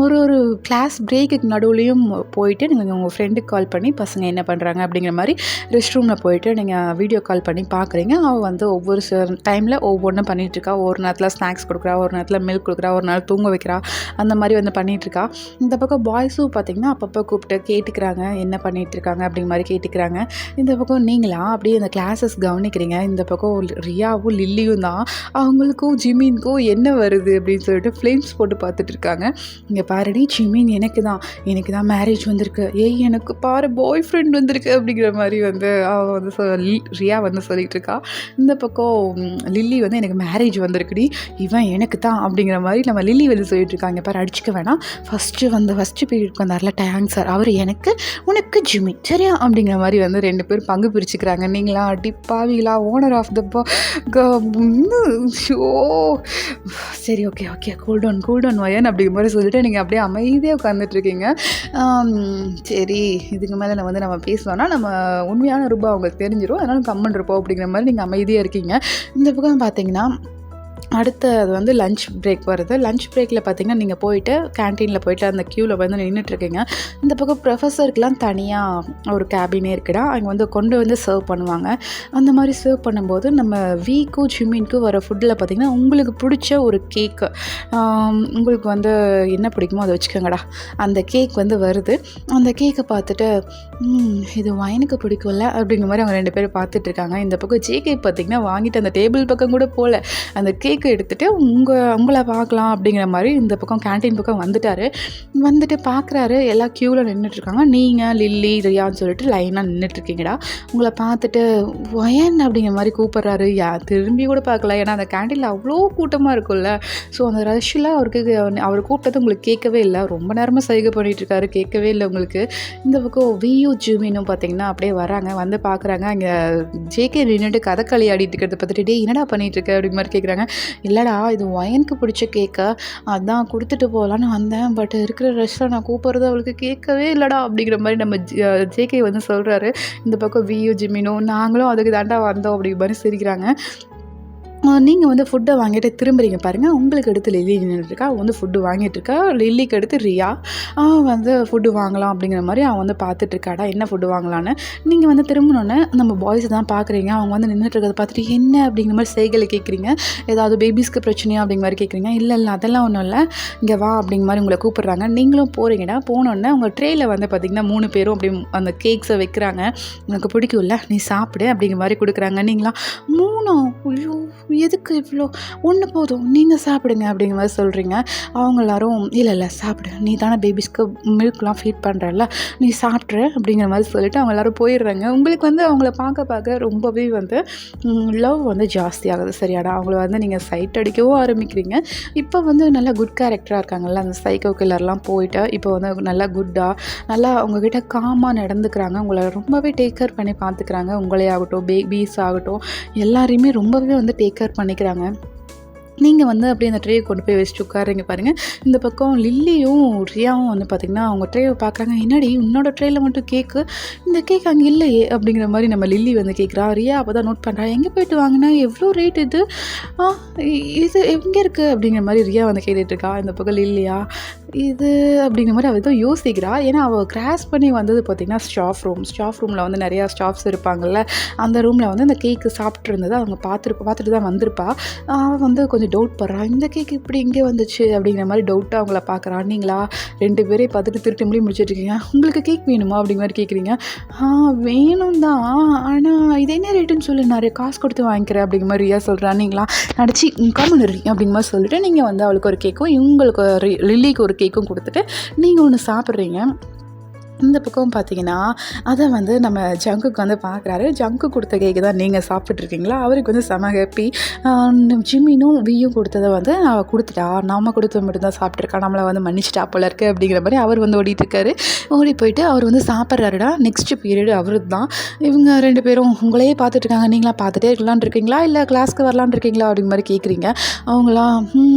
ஒரு கிளாஸ் பிரேக்குக்கு நடுவுலையும் போயிட்டு நீங்கள் உங்கள் ஃப்ரெண்டுக்கு கால் பண்ணி பசங்க என்ன பண்ணுறாங்க அப்படிங்கிற மாதிரி ரெஸ்ட் ரூமில் போயிட்டு நீங்கள் வீடியோ கால் பண்ணி பார்க்குறீங்க. அவள் வந்து ஒவ்வொரு டைமில் ஒவ்வொன்றும் பண்ணிகிட்ருக்கா. ஒரு நேரத்தில் ஸ்நாக்ஸ் கொடுக்குறா, ஒரு நேரத்தில் மில்க் பிஸ்கட் கொடுக்குறா, ஒரு நாள் தூங்க வைக்கிறா, அந்த மாதிரி வந்து பண்ணிகிட்ருக்கா. இந்த பக்கம் பாய்ஸும் பார்த்திங்கன்னா அப்பப்போ கூப்பிட்டு கேட்டுக்கிறாங்க, என்ன பண்ணிகிட்ருக்காங்க அப்படிங்கிற மாதிரி கேட்டுக்கிறாங்க. இந்த பக்கம் நீங்களா அப்படியே அந்த கிளாஸஸ் கவனிக்கிறீங்க. இந்த பக்கம் ரியாவும் லில்லியும் தான் அவங்களுக்கும் ஜிமின்க்கும் என்ன வருது அப்படின்னு சொல்லிட்டு ஃப்ளேம்ஸ் போட்டு பார்த்துட்டு இருக்காங்க. இங்கே பாருடி ஜிமின் எனக்கு தான் மேரேஜ் வந்திருக்கு, ஏய் எனக்கு பாரு பாய் ஃப்ரெண்ட் வந்திருக்கு அப்படிங்கிற மாதிரி வந்து அவள் வந்து ரியா வந்து சொல்லிகிட்டு இருக்கா. இந்த பக்கம் லில்லி வந்து எனக்கு மேரேஜ் வந்திருக்குடி, இவன் எனக்கு தான் அப்படிங்கிற மாதிரி நம்ம லில்லி வந்து சொல்லிட்டு இருக்காங்க. பாரு அடிச்சுக்க வேணாம், ஃபஸ்ட்டு பீரியட்க்கு வந்தார்ல டேங் சார், அவர் எனக்கு உனக்கு ஜிமின் சரியா அப்படிங்கிற மாதிரி வந்து 2 பேர் பங்கு பிரிச்சுக்கிறாங்க. நீங்களா அடிப்பாவிங்களா, ஓனர் ஆஃப் த ஷோ, சரி ஓகே கூல்டவுன் வயன் அப்படிங்கிற மாதிரி சொல்லிட்டு நீங்கள் அப்படியே அமைதியாக உட்காந்துட்ருக்கீங்க. சரி இதுக்கு மேலே நம்ம பேசலாம்னா நம்ம உண்மையான ரூபா அவங்களுக்கு தெரிஞ்சிடும், அதனால கம்மன் இருப்போம் அப்படிங்கிற மாதிரி நீங்கள் அமைதியாக இருக்கீங்க. இந்த பக்கம் பார்த்தீங்கன்னா அடுத்து அது வந்து லஞ்ச் பிரேக் வருது. லஞ்ச் பிரேக்கில் பார்த்திங்கன்னா நீங்கள் போயிட்டு கேன்டீனில் போயிட்டு அந்த க்யூவில் வந்து நின்றுட்டுருக்கீங்க. இந்த பக்கம் ப்ரொஃபஸருக்கெலாம் தனியாக ஒரு கேபினே இருக்குடா, அங்கே வந்து கொண்டு வந்து சர்வ் பண்ணுவாங்க. அந்த மாதிரி சர்வ் பண்ணும்போது நம்ம வீக்கும் ஜிமின்க்கும் வர ஃபுட்டில் பார்த்திங்கன்னா உங்களுக்கு பிடிச்ச ஒரு கேக்கு, உங்களுக்கு வந்து என்ன பிடிக்குமோ அதை வச்சுக்கோங்கடா, அந்த கேக் வந்து வருது. அந்த கேக்கை பார்த்துட்டு இது வயனுக்கு பிடிக்கும்ல அப்படிங்கிற மாதிரி அவங்க 2 பேரும் பார்த்துட்ருக்காங்க. இந்த பக்கம் ஜேகே பார்த்திங்கன்னா வாங்கிட்டு அந்த டேபிள் பக்கம் கூட போகல, அந்த கேக் எடுத்துகிட்டு உங்களை பார்க்கலாம் அப்படிங்கிற மாதிரி இந்த பக்கம் கேன்டீன் பக்கம் வந்துட்டு பார்க்குறாரு. எல்லா க்யூவில் நின்றுட்டுருக்காங்க. நீங்கள் லில்லி ரியான்னு சொல்லிட்டு லைனாக நின்றுட்டுருக்கீங்கடா. உங்களை பார்த்துட்டு வயன் அப்படிங்கிற மாதிரி கூப்பிட்றாரு. திரும்பி கூட பார்க்கல, ஏன்னா அந்த கேன்டீனில் அவ்வளோ கூட்டமாக இருக்கும்ல. ஸோ அந்த ரஷ்ஷில் அவர் கூப்பிட்டது உங்களுக்கு கேட்கவே இல்லை, ரொம்ப நேரமாக சைகை பண்ணிகிட்ருக்காரு, கேட்கவே இல்லை உங்களுக்கு. இந்த பக்கம் வியூ ஜூமினும் பார்த்தீங்கன்னா அப்படியே வராங்க, வந்து பார்க்குறாங்க. அங்கே ஜேகே நின்றுட்டு கதக்களி ஆடிட்டு இருக்கிறத பார்த்துட்டு டே என்னடா பண்ணிகிட்ருக்க அப்படிங்கிற மாதிரி கேட்குறாங்க. இல்லைடா இது ஒயனுக்கு பிடிச்ச கேக்கை, அதான் கொடுத்துட்டு போகலான்னு வந்தேன், பட் இருக்கிற ரஷ்ஷில் நான் கூப்பிட்றது அவளுக்கு கேட்கவே இல்லைடா அப்படிங்கிற மாதிரி நம்ம ஜேகே வந்து சொல்கிறாரு. இந்த பக்கம் வியூ ஜிமினும் நாங்களும் அதுக்கு தாண்டா வந்தோம் அப்படிங்கிற மாதிரி சிரிக்கிறாங்க. நீங்கள் வந்து ஃபுட்டை வாங்கிட்டு திரும்புறீங்க பாருங்கள். உங்களுக்கு எடுத்து லில்லி நின்றுட்டுருக்கா, அவள் வந்து ஃபுட்டு வாங்கிட்டுருக்கா. லில்லிக்கு எடுத்து ரியா வந்து ஃபுட்டு வாங்கலாம் அப்படிங்கிற மாதிரி அவன் வந்து பார்த்துட்ருக்காடா, என்ன ஃபுட்டு வாங்கலான்னு. நீங்கள் வந்து திரும்பினோன்னே நம்ம பாய்ஸ் தான் பார்க்குறீங்க. அவங்க வந்து நின்றுட்டுருக்கதை பார்த்துட்டு என்ன அப்படிங்கிற மாதிரி செய்களை கேட்குறீங்க. ஏதாவது பேபிஸ்க்கு பிரச்சனையா அப்படிங்கிற மாதிரி கேட்குறீங்க. இல்லை அதெல்லாம் ஒன்றும் இல்லை, இங்கே வா அப்படிங்கிற மாதிரி உங்களை கூப்பிட்றாங்க. நீங்களும் போகிறீங்கடா. போனோடனே உங்கள் ட்ரேயில் வந்து பார்த்திங்கன்னா 3 பேரும் அப்படி அந்த கேக்ஸை வைக்கிறாங்க. உனக்கு பிடிக்கும்ல நீ சாப்பிடு அப்படிங்கிற மாதிரி கொடுக்குறாங்க. நீங்களாம் 3 ஐயோ எதுக்கு இவ்வளோ, ஒன்று போதும் நீங்கள் சாப்பிடுங்க அப்படிங்கிற மாதிரி சொல்கிறீங்க. அவங்க எல்லோரும் இல்லை சாப்பிடு, நீ தானே பேபிஸ்க்கு மில்க்லாம் ஃபீட் பண்ணுறல, நீ சாப்பிட்ற அப்படிங்கிற மாதிரி சொல்லிவிட்டு அவங்க எல்லோரும் போயிடுறாங்க. உங்களுக்கு வந்து அவங்கள பார்க்க ரொம்பவே வந்து லவ் வந்து ஜாஸ்தியாகுது சரியாடா. அவங்கள வந்து நீங்கள் சைட் அடிக்கவும் ஆரம்பிக்கிறீங்க. இப்போ வந்து நல்லா குட் கேரக்டராக இருக்காங்கல்ல, அந்த சைக்கோ கில்லர்லாம் போயிட்டு இப்போ வந்து நல்லா குட்டாக நல்லா உங்ககிட்ட காமாக நடந்துக்கிறாங்க. உங்களை ரொம்பவே டேக் கேர் பண்ணி பார்த்துக்கிறாங்க. உங்களே ஆகட்டும் பேபிஸ் ஆகட்டும் எல்லாரையுமே ரொம்பவே வந்து டேக் கேர் பண்ணிக்கிறாங்க. நீங்கள் வந்து அப்படியே அந்த ட்ரேயை கொண்டு போய் வச்சுட்டு உட்காருங்க பாருங்கள். இந்த பக்கம் லில்லியும் ரியாவும் வந்து பார்த்திங்கன்னா அவங்க ட்ரேயை பார்க்குறாங்க. என்னடி உன்னோட ட்ரேயில் மட்டும் கேக்கு, இந்த கேக் அங்கே இல்லையே அப்படிங்கிற மாதிரி நம்ம லில்லி வந்து கேட்குறா. ரியா அப்போ தான் நோட் பண்ணுறா, எங்கே போயிட்டு வாங்கினா எவ்வளோ ரேட் இது எங்கே இருக்குது அப்படிங்கிற மாதிரி ரியா வந்து கேட்டுட்ருக்கா. இந்த பக்கம் லில்லியா இது அப்படிங்கிற மாதிரி அவள் ஏதோ யோசிக்கிறா. ஏன்னா அவள் கிராஸ் பண்ணி வந்தது பார்த்திங்கன்னா ஸ்டாஃப் ரூமில் வந்து நிறையா ஸ்டாஃப்ஸ் இருப்பாங்கள்ல, அந்த ரூமில் வந்து அந்த கேக்கு சாப்பிட்டு இருந்தது அவங்க பார்த்துட்டு தான் வந்திருப்பா. அவள் வந்து கொஞ்சம் டவுட் படுறா, இந்த கேக் இப்படி இங்கே வந்துச்சு அப்படிங்கிற மாதிரி டவுட்டாக அவங்கள பார்க்குறா. நீங்களா 2 பேரையும் பார்த்துட்டு திருட்டு முடிச்சுட்ருக்கீங்க. உங்களுக்கு கேக் வேணுமா அப்படிங்கிற மாதிரி கேட்குறீங்க. வேணும் தான், ஆனால் இது என்ன ரேட்டுன்னு சொல்லி நிறைய காசு கொடுத்து வாங்கிக்கிறேன் அப்படிங்கிற மாதிரி ரியா சொல்கிறா. நீங்களா நடிச்சு கம்முனு அப்படிங்கிற மாதிரி சொல்லிட்டு நீங்கள் வந்து அவளுக்கு ஒரு கேக்கும் இவங்களுக்கு லில்லிக்கு ஒரு கேக்கும் கொடுத்துட்டு நீங்கள் ஒன்று சாப்பிட்றீங்க. இந்த பக்கம் பார்த்தீங்கன்னா அதை வந்து நம்ம ஜங்குக்கு வந்து பார்க்குறாரு. ஜங்கு கொடுத்த கேக்கு தான் நீங்கள் சாப்பிட்ருக்கீங்களா, அவருக்கு வந்து செம ஹாப்பி. ஜிம்மினும் வியும் கொடுத்ததை வந்து அவள் கொடுத்துட்டா, நம்ம கொடுத்த மட்டும் தான் சாப்பிட்ருக்கா, நம்மளை வந்து மன்னிச்சிட்டா போல இருக்குது அப்படிங்கிற மாதிரி அவர் வந்து ஓடிட்டுருக்காரு. ஓடி போயிட்டு அவர் வந்து சாப்பிட்றாருடா. நெக்ஸ்ட் பீரியடு அவரு தான். இவங்க 2 பேரும் உங்களையே பார்த்துட்ருக்காங்க. நீங்களா பார்த்துட்டே இருக்கலான்னு இருக்கீங்களா இல்லை கிளாஸ்க்கு வரலான்னு இருக்கீங்களா அப்படிங்கிற மாதிரி கேட்குறீங்க. அவங்களாம்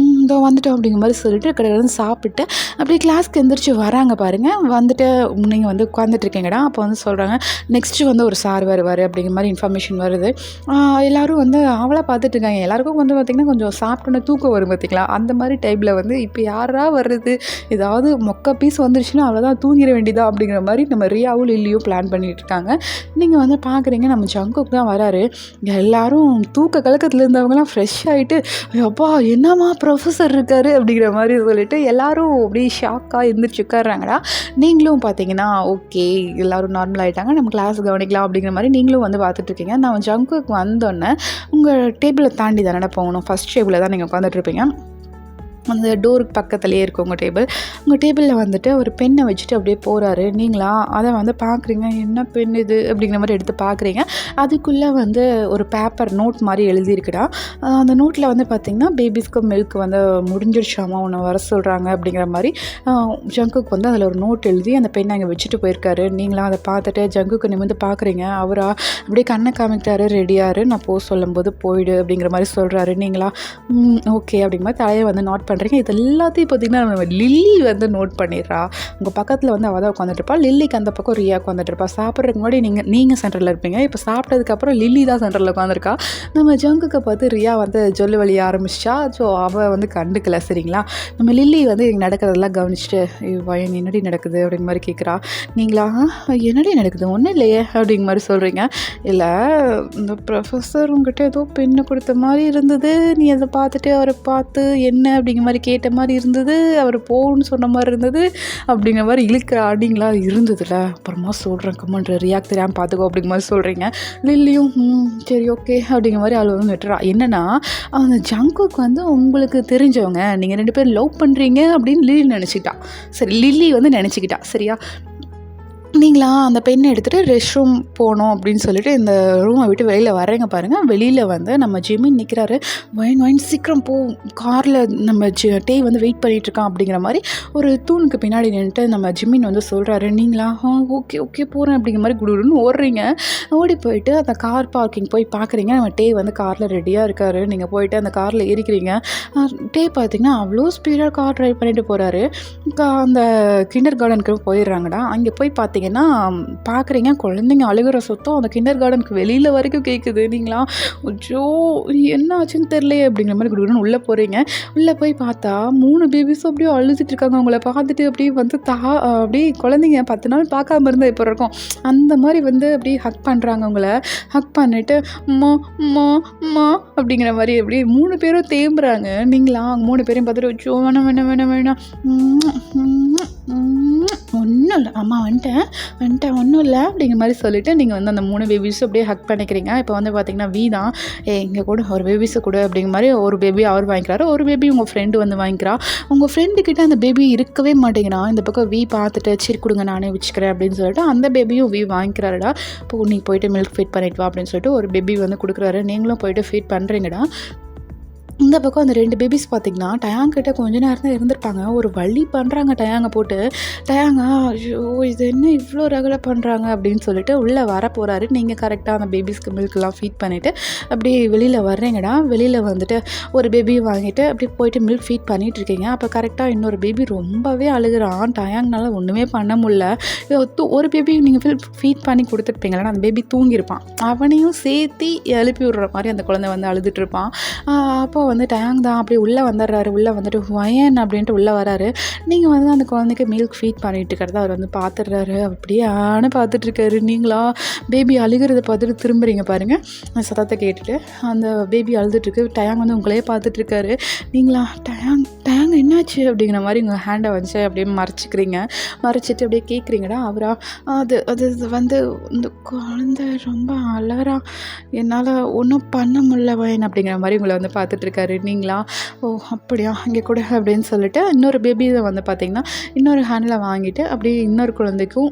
இதோ வந்துட்டோம் அப்படிங்கிற மாதிரி சொல்லிட்டு கடையிலேருந்து சாப்பிட்டு அப்படியே கிளாஸ்க்கு எந்திரிச்சு வராங்க பாருங்கள். வந்துட்டு நீங்கள் வந்து உட்காந்துட்ருக்கீங்கடா. அப்போ வந்து சொல்கிறாங்க நெக்ஸ்ட்டு வந்து ஒரு சார் வருவார் அப்படிங்கிற மாதிரி இன்ஃபர்மேஷன் வருது. எல்லோரும் வந்து அவளை பார்த்துட்ருக்காங்க. எல்லாருக்கும் வந்து பார்த்திங்கன்னா கொஞ்சம் சாப்பிட்டோன்னே தூக்கம் வரும் பார்த்திங்களா, அந்த மாதிரி டைப்பில் வந்து இப்போ யாரா வர்றது, ஏதாவது மொக்க பீஸ் வந்துருச்சுன்னா அவ்வளோதான் தூங்கிட வேண்டியதா அப்படிங்கிற மாதிரி நம்ம ரியாவும் லில்லியும் பிளான் பண்ணிகிட்ருக்காங்க. நீங்கள் வந்து பார்க்குறீங்க நம்ம ஜங்குக்கு தான் வராரு. எல்லோரும் தூக்க கலக்கத்தில் இருந்தவங்கலாம் ஃப்ரெஷ் ஆகிட்டு அப்பா என்னம்மா ப்ரொஃபஸர் ப்ரொஃபஸர் இருக்காரு அப்படிங்கிற மாதிரி சொல்லிட்டு எல்லாரும் அப்படியே ஷாக்காக எந்திரிச்சு உட்காடுறாங்கடா. நீங்களும் பார்த்தீங்கன்னா ஓகே எல்லோரும் நார்மல் ஆகிட்டாங்க, நம்ம கிளாஸ் கவனிக்கலாம் அப்படிங்கிற மாதிரி நீங்களும் வந்து பார்த்துட்ருக்கீங்க. நான் ஜங்குக்கு வந்தோடனே உங்கள் டேபிளை தாண்டி தானே போகணும், ஃபஸ்ட் டேபிளில் தான் நீங்கள் உட்காந்துட்ருப்பீங்க. அந்த டோருக்கு பக்கத்துலேயே இருக்கும் உங்கள் டேபிள். உங்கள் டேபிளில் வந்துட்டு ஒரு பெண்ணை வச்சுட்டு அப்படியே போகிறாரு. நீங்களா அதை வந்து பார்க்குறீங்க, என்ன பென் இது அப்படிங்கிற மாதிரி எடுத்து பார்க்குறீங்க. அதுக்குள்ளே வந்து ஒரு பேப்பர் நோட் மாதிரி எழுதியிருக்குடா. அந்த நோட்டில் வந்து பார்த்திங்கன்னா பேபிஸ்க்கு மில்க் வந்து முடிஞ்சிருச்சாமா, ஒன்று வர சொல்கிறாங்க அப்படிங்கிற மாதிரி ஜங்குக்கு வந்து அதில் ஒரு நோட் எழுதி அந்த பெண்ணை அங்கே வச்சுட்டு போயிருக்காரு. நீங்களாம் அதை பார்த்துட்டு ஜங்குக்கு நிமிர்ந்து பார்க்குறீங்க. அவரா அப்படியே கண்ணை காமிக்கிட்டாரு, ரெடியாரு, நான் போக சொல்லும்போது போயிடு அப்படிங்கிற மாதிரி சொல்கிறாரு. நீங்களா ஓகே அப்படிங்கிற மாதிரி தலையை வந்து நோட் பண்ணுறீங்க. இது எல்லாத்தையும் பார்த்திங்கன்னா நம்ம லில்லி வந்து நோட் பண்ணிடுறா. உங்கள் பக்கத்தில் வந்து அவள் தான் உட்காந்துட்டுருப்பா. லில்லிக்கு அந்த பக்கம் ரியா உட்காந்துட்டுருப்பா. சாப்பிட்றதுக்கு முன்னாடி நீங்கள் சென்டரில் இருப்பீங்க. இப்போ சாப்பிட்டதுக்கப்புறம் லில்லி தான் சென்டரில் உட்காந்துருக்கா. நம்ம ஜங்குக்கு பார்த்து ரியா வந்து சொல்லு வழிய ஆரம்பிச்சிட்டா. ஸோ அவள் வந்து கண்டுக்கல. சரிங்களா, நம்ம லில்லி வந்து நடக்கிறதெல்லாம் கவனிச்சுட்டு வயன் என்னடி நடக்குது அப்படிங்கிற மாதிரி கேட்குறா. நீங்களா என்னடி நடக்குது, ஒன்றும் இல்லையே அப்படிங்கிற மாதிரி சொல்கிறீங்க. இல்லை, இந்த ப்ரொஃபஸர் உங்ககிட்ட ஏதோ பெண்ணு கொடுத்த மாதிரி இருந்தது, நீ அதை பார்த்துட்டு அவரை பார்த்து என்ன அப்படிங்கிற மாதிரி கேட்ட மாதிரி இருந்தது, அவர் போகணும்னு சொன்ன மாதிரி இருந்தது அப்படிங்கிற மாதிரி இழுக்கிற ஆடிங்களா இருந்ததுல. அப்புறமா சொல்கிறேன் கமெண்ட் ரியாக்ட் தெரியாமல் பார்த்துக்கோ அப்படிங்கிற மாதிரி சொல்கிறீங்க. லில்லியும் சரி ஓகே அப்படிங்கிற மாதிரி அவள் வந்து விட்டுறா. என்னென்னா அந்த ஜங்குக்கு வந்து உங்களுக்கு தெரிஞ்சவங்க, நீங்கள் 2 பேரும் லவ் பண்ணுறீங்க அப்படின்னு லில்லி நினச்சிக்கிட்டா. சரி, லில்லி வந்து நினச்சிக்கிட்டா. சரியா, நீங்களா அந்த பெண்ணை எடுத்துகிட்டு ரெஸ்ட் ரூம் போகணும் அப்படின்னு சொல்லிட்டு இந்த ரூமை விட்டு வெளியில் வர்றீங்க பாருங்கள். வெளியில் வந்து நம்ம ஜிமின் நிற்கிறாரு. வைன் சீக்கிரம் போ, காரில் நம்ம டேய் வந்து வெயிட் பண்ணிகிட்ருக்கான் அப்படிங்கிற மாதிரி ஒரு தூணுக்கு பின்னாடி நின்றுட்டு நம்ம ஜிமின் வந்து சொல்கிறாரு. நீங்களா ஓகே போகிறேன் அப்படிங்கிற மாதிரி குடுன்னு ஓடுறீங்க. ஓடி போயிட்டு அந்த கார் பார்க்கிங் போய் பார்க்குறீங்க. நம்ம டே வந்து காரில் ரெடியாக இருக்கார். நீங்கள் போயிட்டு அந்த காரில் ஏறிக்கிறீங்க. டே பார்த்திங்கன்னா அவ்வளோ ஸ்பீடாக கார் ட்ரைவ் பண்ணிட்டு போகிறாரு. அந்த கிண்டர் கார்டனுக்கு போயிடுறாங்கடா. அங்கே போய் பார்த்தீங்கன்னா பார்க்குறீங்க குழந்தைங்க அழுகிற சத்தம் அந்த கிண்டர் கார்டனுக்கு வெளியில் வரைக்கும் கேட்குது. நீங்களா ஐயோ என்ன ஆச்சுன்னு தெரியலையே அப்படிங்கிற மாதிரி குடுன்னு உள்ளே போகிறீங்க. உள்ளே போய் பார்த்தா 3 பேபிஸும் அப்படியே அழுதுட்டு இருக்காங்க. அவங்கள பார்த்துட்டு அப்படியே வந்து அப்படியே குழந்தைங்க 10 நாள் பார்க்காம இருந்தால் இப்போ இருக்கும் அந்த மாதிரி வந்து அப்படியே ஹக் பண்ணுறாங்க. அவங்கள ஹக் பண்ணிவிட்டு மா அப்படிங்கிற மாதிரி அப்படியே 3 பேரும் தேம்புறாங்க. நீங்களா 3 பேரையும் பார்த்துட்டு வச்சோ வேணாம் ஒன்றும் இல்லை அம்மா வந்துட்டேன் ஒன்றும் இல்லை அப்படிங்கிற மாதிரி சொல்லிவிட்டு நீங்கள் வந்து அந்த 3 பேபிஸும் அப்படியே ஹக் பண்ணிக்கிறீங்க. இப்போ வந்து பார்த்திங்கன்னா வீ தான் இங்கே கூட ஒரு பேபிஸை கூட அப்படிங்கிற மாதிரி ஒரு பேபி அவர் வாங்கிக்கிறாரு. ஒரு பேபி உங்கள் ஃப்ரெண்டு வந்து வாங்கிக்கிறா. உங்கள் ஃப்ரெண்டுக்கிட்ட அந்த பேபி இருக்கவே மாட்டேங்கிறான். இந்த பக்கம் வீ பார்த்துட்டு சரி கொடுங்க நானே வச்சுக்கிறேன் அப்படின்னு சொல்லிட்டு அந்த பேபியும் வீ வாங்கிக்கிறாருடா. இப்போ நீ போயிட்டு மில்க் ஃபீட் பண்ணிட்டு வா அப்படின்னு சொல்லிட்டு ஒரு பேபி வந்து கொடுக்குறாரு. நீங்களும் போயிட்டு ஃபீட் பண்ணுறீங்கடா. இந்த பக்கம் அந்த 2 பேபிஸ் பார்த்திங்கன்னா டயாங்கிட்ட கொஞ்ச நேரம் தான் இருந்திருப்பாங்க. ஒரு வழி பண்ணுறாங்க டயாங்கை போட்டு. டயாங்க ஐயோ இது என்ன இவ்வளோ ரகலை பண்ணுறாங்க அப்படின்னு சொல்லிட்டு உள்ளே வர போகிறாரு. நீங்கள் கரெக்டாக அந்த பேபிஸ்க்கு மில்க்லாம் ஃபீட் பண்ணிவிட்டு அப்படியே வெளியில் வர்றீங்கடா. வெளியில் வந்துட்டு ஒரு பேபியை வாங்கிட்டு அப்படியே போயிட்டு மில்க் ஃபீட் பண்ணிகிட்டு இருக்கீங்க. அப்போ கரெக்டாக இன்னொரு பேபி ரொம்பவே அழுகிறான். டயாங்னால ஒன்றுமே பண்ண முடியல. ஒரு பேபி நீங்கள் ஃபீட் பண்ணி கொடுத்துருப்பீங்களா, அந்த பேபி தூங்கியிருப்பான். அவனையும் சேர்த்து எழுப்பி விடுற மாதிரி அந்த குழந்தை வந்து அழுதுட்டுருப்பான். அப்போ வந்து டயாங் தான் அப்படியே உள்ளே வந்துடுறாரு. உள்ளே வந்துட்டு வயன் அப்படின்ட்டு உள்ளே வராரு. நீங்கள் வந்து அந்த குழந்தைக்கு மில்க் ஃபீட் பண்ணிட்டு இருக்கிறத அவர் வந்து பார்த்துடுறாரு. அப்படியே பார்த்துட்ருக்காரு. நீங்களா பேபி அழுகிறத பார்த்துட்டு திரும்புறீங்க பாருங்கள். அந்த சத்தத்தை கேட்டுட்டு அந்த பேபி அழுதுட்டுருக்கு. டயாங் வந்து உங்களையே பார்த்துட்ருக்காரு. நீங்களா டயாங் என்னாச்சு அப்படிங்கிற மாதிரி உங்கள் ஹேண்டை வச்சு அப்படியே மறைச்சிக்கிறீங்க. மறைச்சிட்டு அப்படியே கேட்குறீங்கடா. அவரா அது வந்து இந்த குழந்தை ரொம்ப அழறா, என்னால் ஒன்றும் பண்ண முடியல வயன் அப்படிங்கிற மாதிரி உங்களை வந்து பார்த்துட்ருக்காரு. நீங்களா ஓ அப்படியா இங்கே கூட அப்படின்னு சொல்லிட்டு இன்னொரு பேபியை வந்து பார்த்திங்கன்னா இன்னொரு ஹேண்டில் வாங்கிட்டு அப்படியே இன்னொரு குழந்தைக்கும்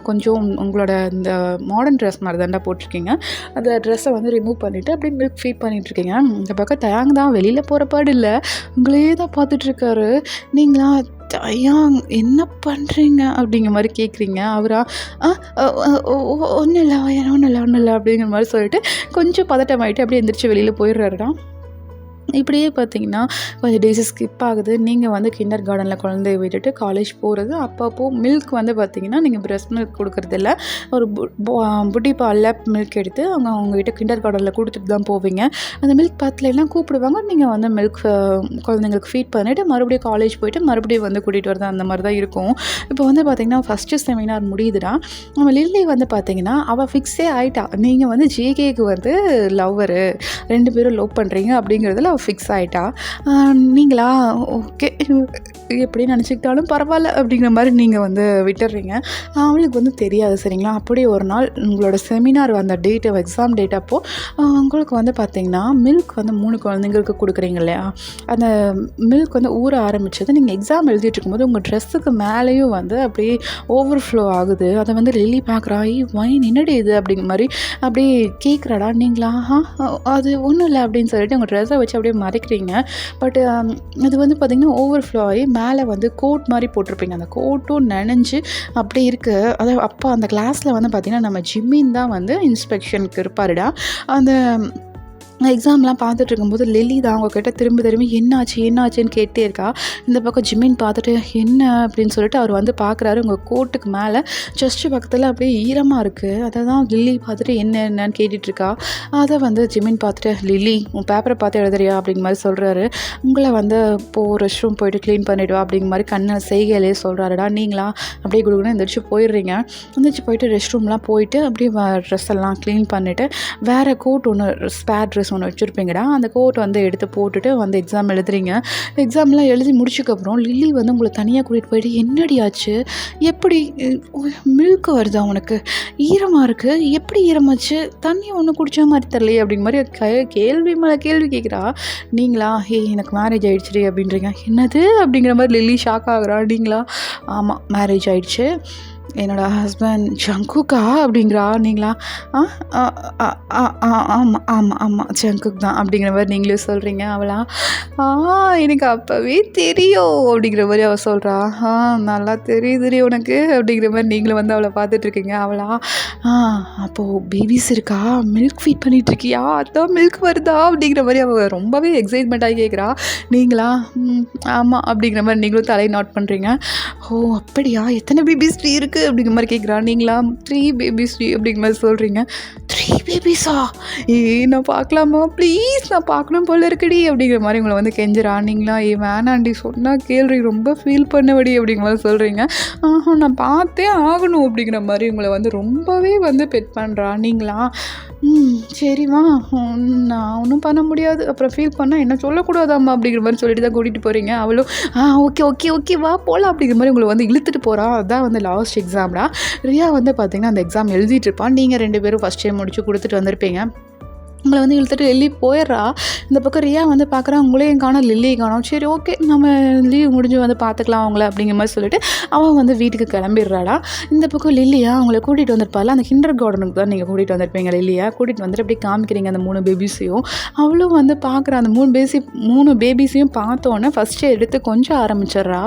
கொஞ்சம் உங்களோட இந்த மாடர்ன் ட்ரெஸ் மாதிரி தாண்டா போட்டிருக்கீங்க. அந்த ட்ரெஸ்ஸை வந்து ரிமூவ் பண்ணிவிட்டு அப்படியே மில்க் ஃபீட் பண்ணிகிட்ருக்கீங்க. இந்த பக்கம் டயாங் தான் வெளியில் போகிற பாடு இல்லை, உங்களே தான் பார்த்துட்ருக்காரு. நீங்களா டயாங் என்ன பண்ணுறீங்க அப்படிங்கிற மாதிரி கேட்குறீங்க. அவரா ஒன்றும் இல்லை அப்படிங்கிற மாதிரி சொல்லிட்டு கொஞ்சம் பதட்டமாயிட்டு அப்படியே எந்திரிச்சு வெளியில் போயிடுறாருடா. இப்படியே பார்த்தீங்கன்னா கொஞ்சம் டேஸு ஸ்கிப் ஆகுது. நீங்கள் வந்து கிண்டர் கார்டனில் குழந்தைய விட்டுட்டு காலேஜ் போகிறது. அப்பப்போ மில்க் வந்து பார்த்திங்கன்னா நீங்கள் பிரஸ்ட் மில்க் கொடுக்குறதில்ல, ஒரு புட்டி பாலில் மில்க் எடுத்து அவங்ககிட்ட கிண்டர் கார்டனில் கொடுத்துட்டு தான் போவீங்க. அந்த மில்க் பாத்திலாம் கூப்பிடுவாங்க. நீங்கள் வந்து மில்க் குழந்தைங்களுக்கு ஃபீட் பண்ணிவிட்டு மறுபடியும் காலேஜ் போய்ட்டு மறுபடியும் வந்து கூட்டிகிட்டு வரது அந்த மாதிரி தான் இருக்கும். இப்போ வந்து பார்த்திங்கன்னா ஃபஸ்ட்டு செமினார் முடியுதுடா. நம்ம லில்லி வந்து பார்த்திங்கன்னா அவள் ஃபிக்ஸே ஆகிட்டா. நீங்கள் வந்து ஜேகேக்கு வந்து லவ்வரு, 2 பேரும் லவ் பண்ணுறீங்க அப்படிங்கிறதுல ஃபிக்ஸ் ஆகிட்டா. நீங்களா ஓகே எப்படி நினச்சிக்கிட்டாலும் பரவாயில்ல அப்படிங்கிற மாதிரி நீங்கள் வந்து விட்டுடுறீங்க. அவளுக்கு வந்து தெரியாது சரிங்களா. அப்படியே ஒரு நாள் உங்களோட செமினார் அந்த டேட்டு எக்ஸாம் டேட் அப்போது உங்களுக்கு வந்து பார்த்திங்கன்னா மில்க் வந்து 3 குழந்தைங்களுக்கு கொடுக்குறீங்க இல்லையா, அந்த மில்க் வந்து ஊற ஆரம்பித்தது நீங்கள் எக்ஸாம் எழுதிட்டு இருக்கும்போது உங்கள் ட்ரெஸ்ஸுக்கு மேலேயும் வந்து அப்படியே ஓவர்ஃப்ளோ ஆகுது. அதை வந்து லில்லி பார்க்குறா, வைன் என்னடி இது அப்படிங்கிற மாதிரி அப்படியே கேட்குறாடா. நீங்களா அது ஒன்றும் இல்லை அப்படின்னு சொல்லிட்டு உங்கள் ட்ரெஸ்ஸை வச்சு அப்படியே மறைக்கிறீங்க. பட் அது வந்து பார்த்திங்கன்னா ஓவர்ஃப்ளோ ஆகி மேலே வந்து கோட் மாதிரி போட்டிருப்பீங்க. அந்த கோட்டும் நனைஞ்சு அப்படி இருக்குது. அதாவது அப்போ அந்த கிளாஸில் வந்து பார்த்திங்கன்னா நம்ம ஜிம்மின் தான் வந்து இன்ஸ்பெக்ஷனுக்கு இருப்பாருடா. அந்த எக்ஸாம்லாம் பார்த்துட்டு இருக்கும்போது லில்லி தான் அவங்கக்கிட்ட திரும்பி என்னாச்சுன்னு கேட்டே இருக்கா. இந்த பக்கம் ஜிம்மின் பார்த்துட்டு என்ன அப்படின்னு சொல்லிட்டு அவர் வந்து பார்க்குறாரு. உங்கள் கோட்டுக்கு மேலே செஸ்ட்டு பக்கத்தில் அப்படியே ஈரமாக இருக்குது. அதை தான் லில்லி பார்த்துட்டு என்னன்னு கேட்டுட்ருக்கா. அதை வந்து ஜிம்மின் பார்த்துட்டு லில்லி உன் பேப்பரை பார்த்து எழுதுறியா அப்படிங்கிற மாதிரி சொல்கிறாரு. உங்களை வந்து இப்போது ரெஸ்ட் ரூம் போய்ட்டு க்ளீன் பண்ணிவிடுவா அப்படிங்கிற மாதிரி கண்ணை செய்கையிலே சொல்கிறாருடா. நீங்களா அப்படியே கொடுக்கணும் எந்திரிச்சு போயிடுறீங்க. எந்திரிச்சு போயிட்டு ரெஸ்ட் ரூம்லாம் போயிட்டு அப்படியே ட்ரெஸ் எல்லாம் க்ளீன் பண்ணிவிட்டு வேறு கோட் ஒன்று ஸ்பேர் ட்ரெஸ் ஒன்று வச்சுருப்பீங்கடா, அந்த கோட் வந்து எடுத்து போட்டுட்டு வந்து எக்ஸாம் எழுதுறீங்க. எக்ஸாம்லாம் எழுதி முடிச்சதுக்கப்புறம் லில்லி வந்து உங்களை தனியாக கூட்டிகிட்டு போயிட்டு என்னடி ஆச்சு, எப்படி மில்க் வருதா உனக்கு, ஈரமாக இருக்குது, எப்படி ஈரமாச்சு, தண்ணி ஒன்று குடிச்ச மாதிரி தரலையே அப்படிங்கிற மாதிரி கேள்வி மேலே கேள்வி கேட்குறா. நீங்களா எனக்கு மேரேஜ் ஆகிடுச்சிடி அப்படின்றீங்க. என்னது அப்படிங்கிற மாதிரி லில்லி ஷாக் ஆகுறா. நீங்களா ஆமாம் மேரேஜ் ஆகிடுச்சு, என்னோடய ஹஸ்பண்ட் ஜங்குக்கா அப்படிங்கிறா. நீங்களா ஆமாம் ஜங்குக் தான் அப்படிங்கிற மாதிரி நீங்களே சொல்கிறீங்க. அவளா எனக்கு அப்போவே தெரியும் அப்படிங்கிற மாதிரி அவள் சொல்கிறா. நல்லா தெரியுதுடி உனக்கு அப்படிங்கிற மாதிரி நீங்களும் வந்து அவளை பார்த்துட்ருக்கீங்க. அவளா அப்போது பேபிஸ் இருக்கா, மில்க் ஃபீட் பண்ணிகிட்ருக்கியா, அதான் மில்க் வருதா அப்படிங்கிற மாதிரி அவள் ரொம்பவே எக்ஸைட்மெண்ட் ஆகி கேட்குறா. நீங்களா ஆமாம் அப்படிங்கிற மாதிரி நீங்களும் தலையை நோட் பண்ணுறீங்க. ஓ அப்படியா, எத்தனை பேபிஸ் இருக்குது அப்படிங்கிற மாதிரி கேட்குறா. நீங்களா 3 பேபிஸ் அப்படிங்கிற மாதிரி சொல்கிறீங்க. 3 பேபிஸா, நான் பார்க்கலாமா ப்ளீஸ், நான் பார்க்கணும் போல இருக்குடி அப்படிங்கிற மாதிரி உங்களை வந்து கெஞ்சுறா. நீங்களா வேணாண்டி சொன்னால் கேள்வி, ரொம்ப ஃபீல் பண்ணபடி அப்படிங்கிற மாதிரி சொல்கிறீங்க. நான் பார்த்தே ஆகணும் அப்படிங்கிற மாதிரி உங்களை வந்து ரொம்பவே வந்து பெட் பண்ணுறா. நீங்களா சரிம்மா நான் ஒன்றும் பண்ண முடியாது, அப்புறம் ஃபீல் பண்ணால் என்ன சொல்லக்கூடாதாம்மா அப்படிங்கிற மாதிரி சொல்லிட்டு தான் கூட்டிகிட்டு போகிறீங்க. அவளும் ஓகே வா போகலாம் அப்படிங்கிற மாதிரி உங்களை வந்து இழுத்துட்டு போகிறா. அதுதான் வந்து லாஸ்ட் எக்ஸாம்டா. ரியா வந்து பார்த்திங்கன்னா அந்த எக்ஸாம் எழுதிட்டு இருப்பான். நீங்கள் 2 பேரும் ஃபஸ்ட் டைம் முடிச்சு கொடுத்துட்டு வந்திருப்பீங்க. உங்களை வந்து இழுத்துட்டு லில்லி போயிடுறா. இந்த பக்கம் ரியா வந்து பார்க்குறா, உங்களையும் காணோம் லில்லியும் காணோம். சரி ஓகே நம்ம லீவ் முடிஞ்சு வந்து பார்த்துக்கலாம் அவங்கள அப்படிங்கிற மாதிரி சொல்லிட்டு அவன் வந்து வீட்டுக்கு கிளம்பிடுறாடா. இந்த பக்கம் லில்லியா அவங்கள கூட்டிகிட்டு வந்திருப்பாள். அந்த கிண்டர் கார்டனுக்கு தான் நீங்கள் கூட்டிகிட்டு வந்திருப்பீங்க. லில்லியா கூட்டிகிட்டு வந்துட்டு அப்படியே காமிக்கிறீங்க அந்த 3 பேபிஸையும். அவளும் வந்து பார்க்குறா. அந்த 3 பேபிஸையும் பார்த்தோன்னே ஃபஸ்ட்டு எடுத்து கொஞ்சம் ஆரம்பிச்சிட்றா.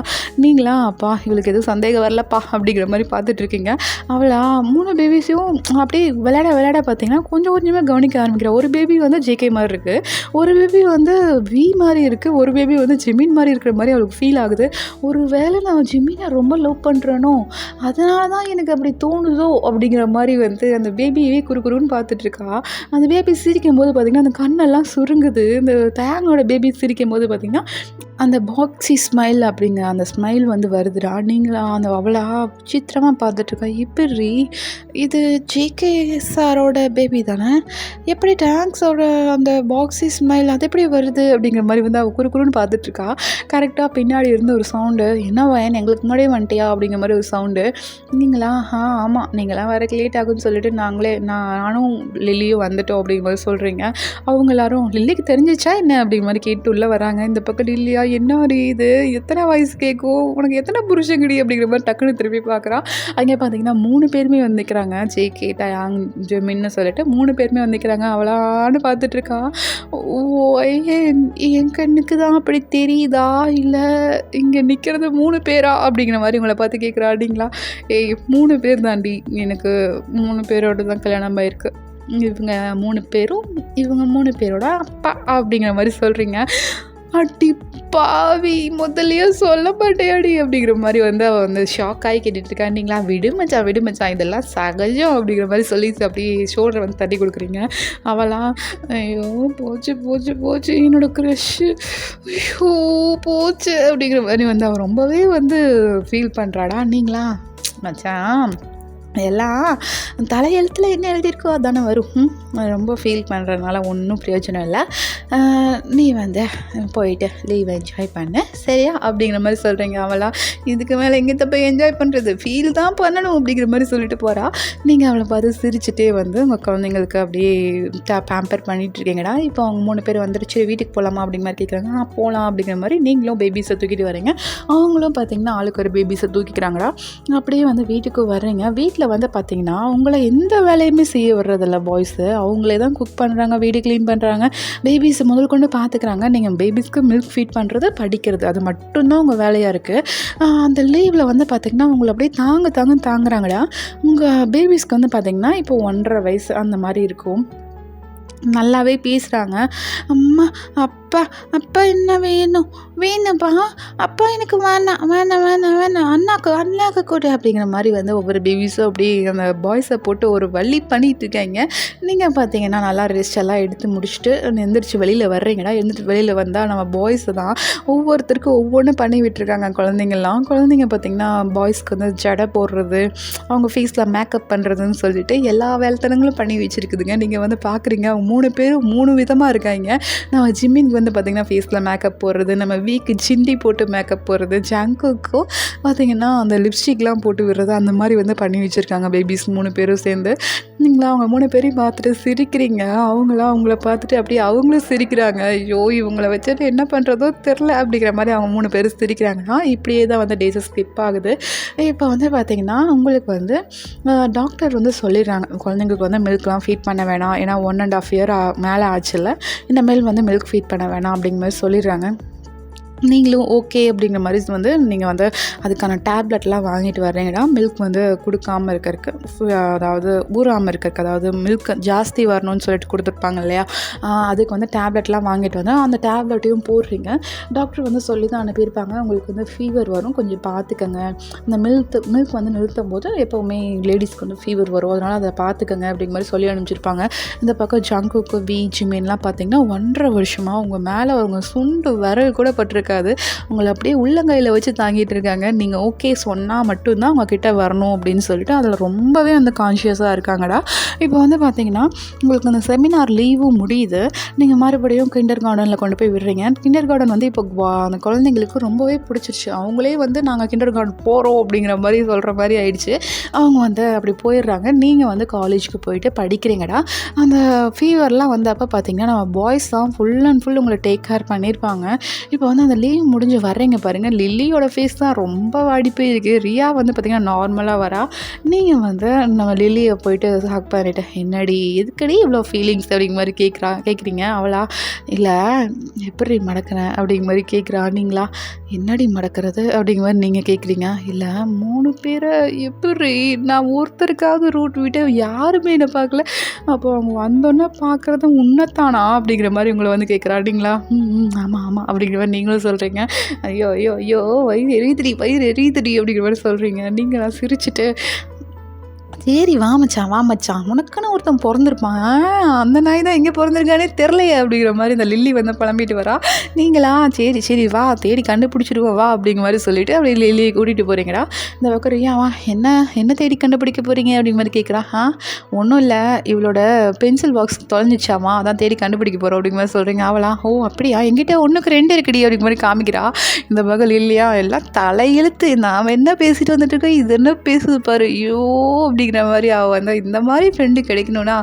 நீங்களா அப்பா இவளுக்கு எதுவும் சந்தேகம் வரலப்பா அப்படிங்கிற மாதிரி பார்த்துட்ருக்கீங்க. அவளா 3 பேபிஸையும் அப்படியே விளையாட பார்த்தீங்கன்னா கொஞ்சம் கொஞ்சமாக கவனிக்க ஆரம்பிக்கிறா. ஒரு பேபி வந்து ஜேகே மாதிரி இருக்குது, ஒரு பேபி வந்து வி மாதிரி இருக்குது, ஒரு பேபி வந்து ஜிமின் மாதிரி இருக்கிற மாதிரி அவளுக்கு ஃபீல் ஆகுது. ஒரு வேளை நான் ஜிமினை ரொம்ப லவ் பண்ணுறேனோ, அதனால தான் எனக்கு அப்படி தோணுதோ அப்படிங்கிற மாதிரி வந்து அந்த பேபியே குறுன்னு பார்த்துட்ருக்கா. அந்த பேபி சிரிக்கும் போது பார்த்திங்கன்னா அந்த கண்ணெல்லாம் சுருங்குது. இந்த தேங்கோட பேபி சிரிக்கும் போது பார்த்திங்கன்னா அந்த பாக்ஸி ஸ்மைல் அப்படிங்கிற அந்த ஸ்மைல் வந்து வருதுடா. நீங்களா அந்த அவளா விசித்திரமாக பார்த்துட்ருக்கா. இப்படி இது ஜேகே சாரோட பேபி தானே, எப்படி டேங்க்ஸோட அந்த பாக்ஸி ஸ்மைல் அது எப்படி வருது அப்படிங்கிற மாதிரி வந்து அவள் குறுன்னு பார்த்துட்ருக்கா. கரெக்டாக பின்னாடி இருந்து ஒரு சவுண்டு, என்ன வயன் எங்களுக்கு முன்னாடியே வந்துட்டியா அப்படிங்கிற மாதிரி ஒரு சவுண்டு. நீங்களா ஆமாம் நீங்களாம் வரக்கு லேட் ஆகுன்னு சொல்லிட்டு நானும் லில்லியும் வந்துட்டோம் அப்படிங்கிற மாதிரி சொல்கிறீங்க. அவங்க எல்லாரும் லில்லிக்கு தெரிஞ்சிச்சா என்ன அப்படிங்கிற மாதிரி கேட்டு உள்ளே வராங்க. இந்த பக்கம் லில்லியா என்ன இது எத்தனை வயசு கேட்கும், உனக்கு எத்தனை புருஷங்கடி அப்படிங்கிற மாதிரி டக்குன்னு திருப்பி பார்க்குறா. அங்கே பார்த்தீங்கன்னா 3 பேருமே வந்துக்கிறாங்க. ஜேகே டயாங் ஜெமின்னு சொல்லிட்டு 3 பேருமே வந்துக்கிறாங்க. அவளான்னு பார்த்துட்ருக்கா. ஓ என் கண்ணுக்கு தான் அப்படி தெரியுதா, இல்லை இங்கே நிற்கிறது 3 பேரா அப்படிங்கிற மாதிரி உங்களை பார்த்து கேட்குறா. அப்படிங்களா 3 பேர் தாண்டி, எனக்கு 3 பேரோட தான் கல்யாணம் ஆயிருக்கு, இவங்க 3 பேரும் இவங்க 3 பேரோட அப்பா அப்படிங்கிற மாதிரி சொல்கிறீங்க. அடி பாவி முதல்லையே சொல்ல மாட்டேயாடி அப்படிங்கிற மாதிரி வந்து அவள் வந்து ஷாக் ஆகி கேட்டுட்ருக்கா. நீங்களா விடு மச்சான் இதெல்லாம் சகஜம் அப்படிங்கிற மாதிரி சொல்லி அப்படியே ஷோல்டரை வந்து தட்டி கொடுக்குறீங்க. அவளாம் ஐயோ போச்சு என்னோடய க்ரஷ்ஷு, ஐயோ போச்சு அப்படிங்கிற மாதிரி வந்து அவள் ரொம்பவே வந்து ஃபீல் பண்ணுறாடா. நீங்களா மச்சான் எல்லாம் தலையெழுத்தில் என்ன எழுதியிருக்கோ அதானே வரும். ரொம்ப ஃபீல் பண்ணுறதுனால ஒன்றும் பிரயோஜனம் இல்லை. நீ வந்து போயிட்டு லீவ் என்ஜாய் பண்ணு சரியா அப்படிங்கிற மாதிரி சொல்கிறீங்க. அவளா இதுக்கு மேலே எங்கே போய் என்ஜாய் பண்ணுறது, ஃபீல் தான் பண்ணணும் அப்படிங்கிற மாதிரி சொல்லிட்டு போகிறா. நீங்கள் அவளை பார்த்து சிரிச்சுட்டே வந்து உங்கள் குழந்தைங்களுக்கு அப்படியே பேம்பர் பண்ணிகிட்ருக்கீங்கடா. இப்போ அவங்க 3 பேர் வந்துடுச்சு, வீட்டுக்கு போகலாமா அப்படிங்கிற மாதிரி கேட்குறாங்க. போகலாம் அப்படிங்கிற மாதிரி நீங்களும் பேபிஸை தூக்கிட்டு வரீங்க. அவங்களும் பார்த்திங்கன்னா ஆளுக்கு ஒரு பேபிஸை தூக்கிக்கிறாங்கடா. அப்படியே வந்து வீட்டுக்கு வர்றீங்க. வீட்டில் வந்து பார்த்திங்கன்னா உங்களை எந்த வேலையுமே செய்ய வர்றதில்ல பாய்ஸு. அவங்களே தான் குக் பண்ணுறாங்க, வீடு க்ளீன் பண்ணுறாங்க, பேபிஸை முதல் கொண்டு பார்த்துக்கிறாங்க. நீங்கள் பேபிஸ்க்கு மில்க் ஃபீட் பண்ணுறது, படிக்கிறது, அது மட்டும்தான் உங்கள் வேலையாக இருக்குது. அந்த லீவில் வந்து பார்த்திங்கன்னா உங்களை அப்படியே தாங்குறாங்கடா. உங்கள் பேபிஸ்க்கு வந்து பார்த்திங்கன்னா இப்போ 1.5 வயசு அந்த மாதிரி இருக்கும். நல்லாவே பேசுகிறாங்க. அம்மா அப்பா அப்பா என்ன வேணும்ப்பா, அப்பா எனக்கு வேணாம் அண்ணாக்கு கொடு அப்படிங்கிற மாதிரி வந்து ஒவ்வொரு பேபிஸும் அப்படி அந்த பாய்ஸை போட்டு ஒரு வழி பண்ணிகிட்டு இருக்காங்க. நீங்கள் பார்த்தீங்கன்னா நல்லா ரெஸ்ட் எல்லாம் எடுத்து முடிச்சுட்டு எந்திரிச்சு வெளியில் வர்றீங்கடா. எழுந்திரிச்சு வெளியில் வந்தால் நம்ம பாய்ஸு தான் ஒவ்வொருத்தருக்கும் ஒவ்வொன்றும் பண்ணி விட்டுருக்காங்க. குழந்தைங்க பார்த்திங்கன்னா பாய்ஸ்க்கு வந்து ஜடை போடுறது, அவங்க ஃபேஸில் மேக்கப் பண்ணுறதுன்னு சொல்லிட்டு எல்லா வேலைத்தனங்களும் பண்ணி வச்சுருக்குதுங்க. நீங்கள் வந்து பார்க்குறீங்க 3 பேரும் 3 விதமாக இருக்காங்க. நம்ம ஜிம்மின் வந்து பார்த்திங்கன்னா ஃபேஸில் மேக்கப் போடுறது, நம்ம வீக்கு சிண்டி போட்டு மேக்கப் போடுறது, ஜங்குக்கும் பார்த்திங்கன்னா அந்த லிப்ஸ்டிக்லாம் போட்டு விடுறது, அந்த மாதிரி வந்து பண்ணி வச்சுருக்காங்க பேபிஸ் 3 பேரும் சேர்ந்து. நீங்களா அவங்க 3 பேரையும் பார்த்துட்டு சிரிக்கிறீங்க. அவங்களாம் அவங்கள பார்த்துட்டு அப்படியே அவங்களும் சிரிக்கிறாங்க. ஐயோ இவங்கள வச்சுட்டு என்ன பண்ணுறதோ தெரில அப்படிங்கிற மாதிரி அவங்க 3 பேரும் சிரிக்கிறாங்க. இப்படியே தான் வந்து டேஸை ஸ்கிப் ஆகுது. இப்போ வந்து பார்த்திங்கன்னா உங்களுக்கு வந்து டாக்டர் வந்து சொல்லிடுறாங்க, குழந்தைங்களுக்கு வந்து மில்க்லாம் ஃபீட் பண்ண வேணாம், ஏன்னா 1.5 இயர் மேலே ஆச்சுல்ல, இனிமேல் வந்து மில்க் ஃபீட் பண்ண வேணாம் அப்படிங்கிற மாதிரி சொல்லிடுறாங்க. நீங்களும் ஓகே அப்படிங்கிற மாதிரி வந்து நீங்கள் வந்து அதுக்கான டேப்லெட்லாம் வாங்கிட்டு வர்றீங்கடா. மில்க் வந்து கொடுக்காமல் இருக்கிறதுக்கு, அதாவது ஊறாமல் இருக்கிறதுக்கு, அதாவது மில்க் ஜாஸ்தி வரணும்னு சொல்லிட்டு கொடுத்துருப்பாங்க இல்லையா, அதுக்கு வந்து டேப்லெட்லாம் வாங்கிட்டு வந்து அந்த டேப்லெட்டையும் போடுறீங்க. டாக்டர் வந்து சொல்லி தான் அனுப்பியிருப்பாங்க, உங்களுக்கு வந்து ஃபீவர் வரும், கொஞ்சம் பார்த்துக்கங்க. இந்த மில்க் வந்து நிறுத்தும் போது எப்போவுமே லேடிஸ்க்கு வந்து ஃபீவர் வரும், அதனால் அதை பார்த்துக்கங்க அப்படிங்கிற மாதிரி சொல்லி அனுப்பிச்சிருப்பாங்க. இந்த பக்கம் ஜங்குக்கு ஜிமின்லாம் பார்த்திங்கன்னா 1.5 வருஷமாக உங்கள் மேலே அவங்க சுண்டு விரல் கூட பட்டிருக்கு, உங்களை அப்படியே உள்ளங்கையில் வச்சு தாங்கிட்டு இருக்காங்க. நீங்கள் ஓகே சொன்னால் மட்டும்தான் உங்ககிட்ட வரணும் அப்படின்னு சொல்லிட்டு அதில் ரொம்பவே வந்து கான்ஷியஸாக இருக்காங்கடா. இப்போ வந்து பார்த்திங்கன்னா உங்களுக்கு அந்த செமினார் லீவும் முடியுது. நீங்கள் மறுபடியும் கிண்டர் கார்டனில் கொண்டு போய் விடுறீங்க. கிண்டர் கார்டன் வந்து இப்போ அந்த குழந்தைங்களுக்கு ரொம்பவே பிடிச்சிருச்சு. அவங்களே வந்து நாங்கள் கிண்டர் கார்டன் போகிறோம் அப்படிங்கிற மாதிரி சொல்கிற மாதிரி ஆயிடுச்சு. அவங்க வந்து அப்படி போயிடுறாங்க. நீங்கள் வந்து காலேஜுக்கு போயிட்டு படிக்கிறீங்கடா. அந்த ஃபீவர்லாம் வந்து அப்போ பார்த்திங்கன்னா நம்ம பாய்ஸ் தான் ஃபுல் அண்ட் ஃபுல் உங்களை டேக் கேர் பண்ணியிருப்பாங்க. இப்போ வந்து அந்த லீவ் முடிஞ்சு வர்றீங்க பாருங்கள், லில்லியோட ஃபேஸ் தான் ரொம்ப வாடி போயிருக்கு. ரியா வந்து பார்த்திங்கன்னா நார்மலாக வரா. நீங்கள் வந்து நம்ம லில்லியை போயிட்டு ஹக் பண்ணிட்டு, என்னடி எதுக்கடி இவ்வளோ ஃபீலிங்ஸ் அப்படிங்கிற மாதிரி கேட்குறீங்க. அவளா இல்லை எப்படி மடக்கிறேன் அப்படிங்கிற மாதிரி கேட்குறா. நீங்களா என்னடி மடக்கிறது அப்படிங்கிற மாதிரி நீங்கள் கேட்குறீங்க. இல்லை 3 பேரை எப்படி நான் ஒருத்தருக்காவது ரூட் விட்டு யாருமே என்னை பார்க்கல, அப்போ அவங்க வந்தோன்னே பார்க்குறது உன்னத்தானா அப்படிங்கிற மாதிரி உங்களை வந்து கேட்குறாடிங்களா. ஆமாம் அப்படிங்கிற மாதிரி நீங்களும் சொல்கிறீங்க. ஐயோ வயிறு எரியுதுடி அப்படிங்கிற மாதிரி சொல்கிறீங்க. நீங்கள் சிரிச்சுட்டு சரி வா மச்சான் உனக்குன்னு ஒருத்தன் பிறந்திருப்பான், அந்த நாய் தான் எங்கே பிறந்திருக்கானே தெரிலையே அப்படிங்கிற மாதிரி இந்த லில்லி வந்து புலம்பிட்டு வரா. நீங்களா சரி வா தேடி கண்டுபிடிச்சிடுவோம் வா அப்படிங்கிற மாதிரி சொல்லிவிட்டு அப்படி லில்லியை கூட்டிகிட்டு போகிறீங்கடா. இந்த பக்கம் ரியா வா என்ன தேடி கண்டுபிடிக்க போகிறீங்க அப்படிங்கிற மாதிரி கேட்குறா. ஒன்றும் இல்லை, இவளோட பென்சில் பாக்ஸ் தொலைஞ்சிச்சாமா, அதான் தேடி கண்டுபிடிக்க போகிறோம் அப்படிங்கிற மாதிரி சொல்கிறீங்க. அவளா ஓ அப்படியா, என்கிட்ட 1க்கு 2 இருக்குடி அப்படிங்கிற மாதிரி காமிக்கிறா. இந்த பக்கம் லில்லியா எல்லாம் தலையெழுத்து, நாம் என்ன பேசிட்டு வந்துட்டு இருக்கோம், இது என்ன பேசுது பாரு, ஐயோ அப்படிங்கிற மாதிரி அவள் வந்து இந்த மாதிரி ஃப்ரெண்டு கிடைக்கணும்னா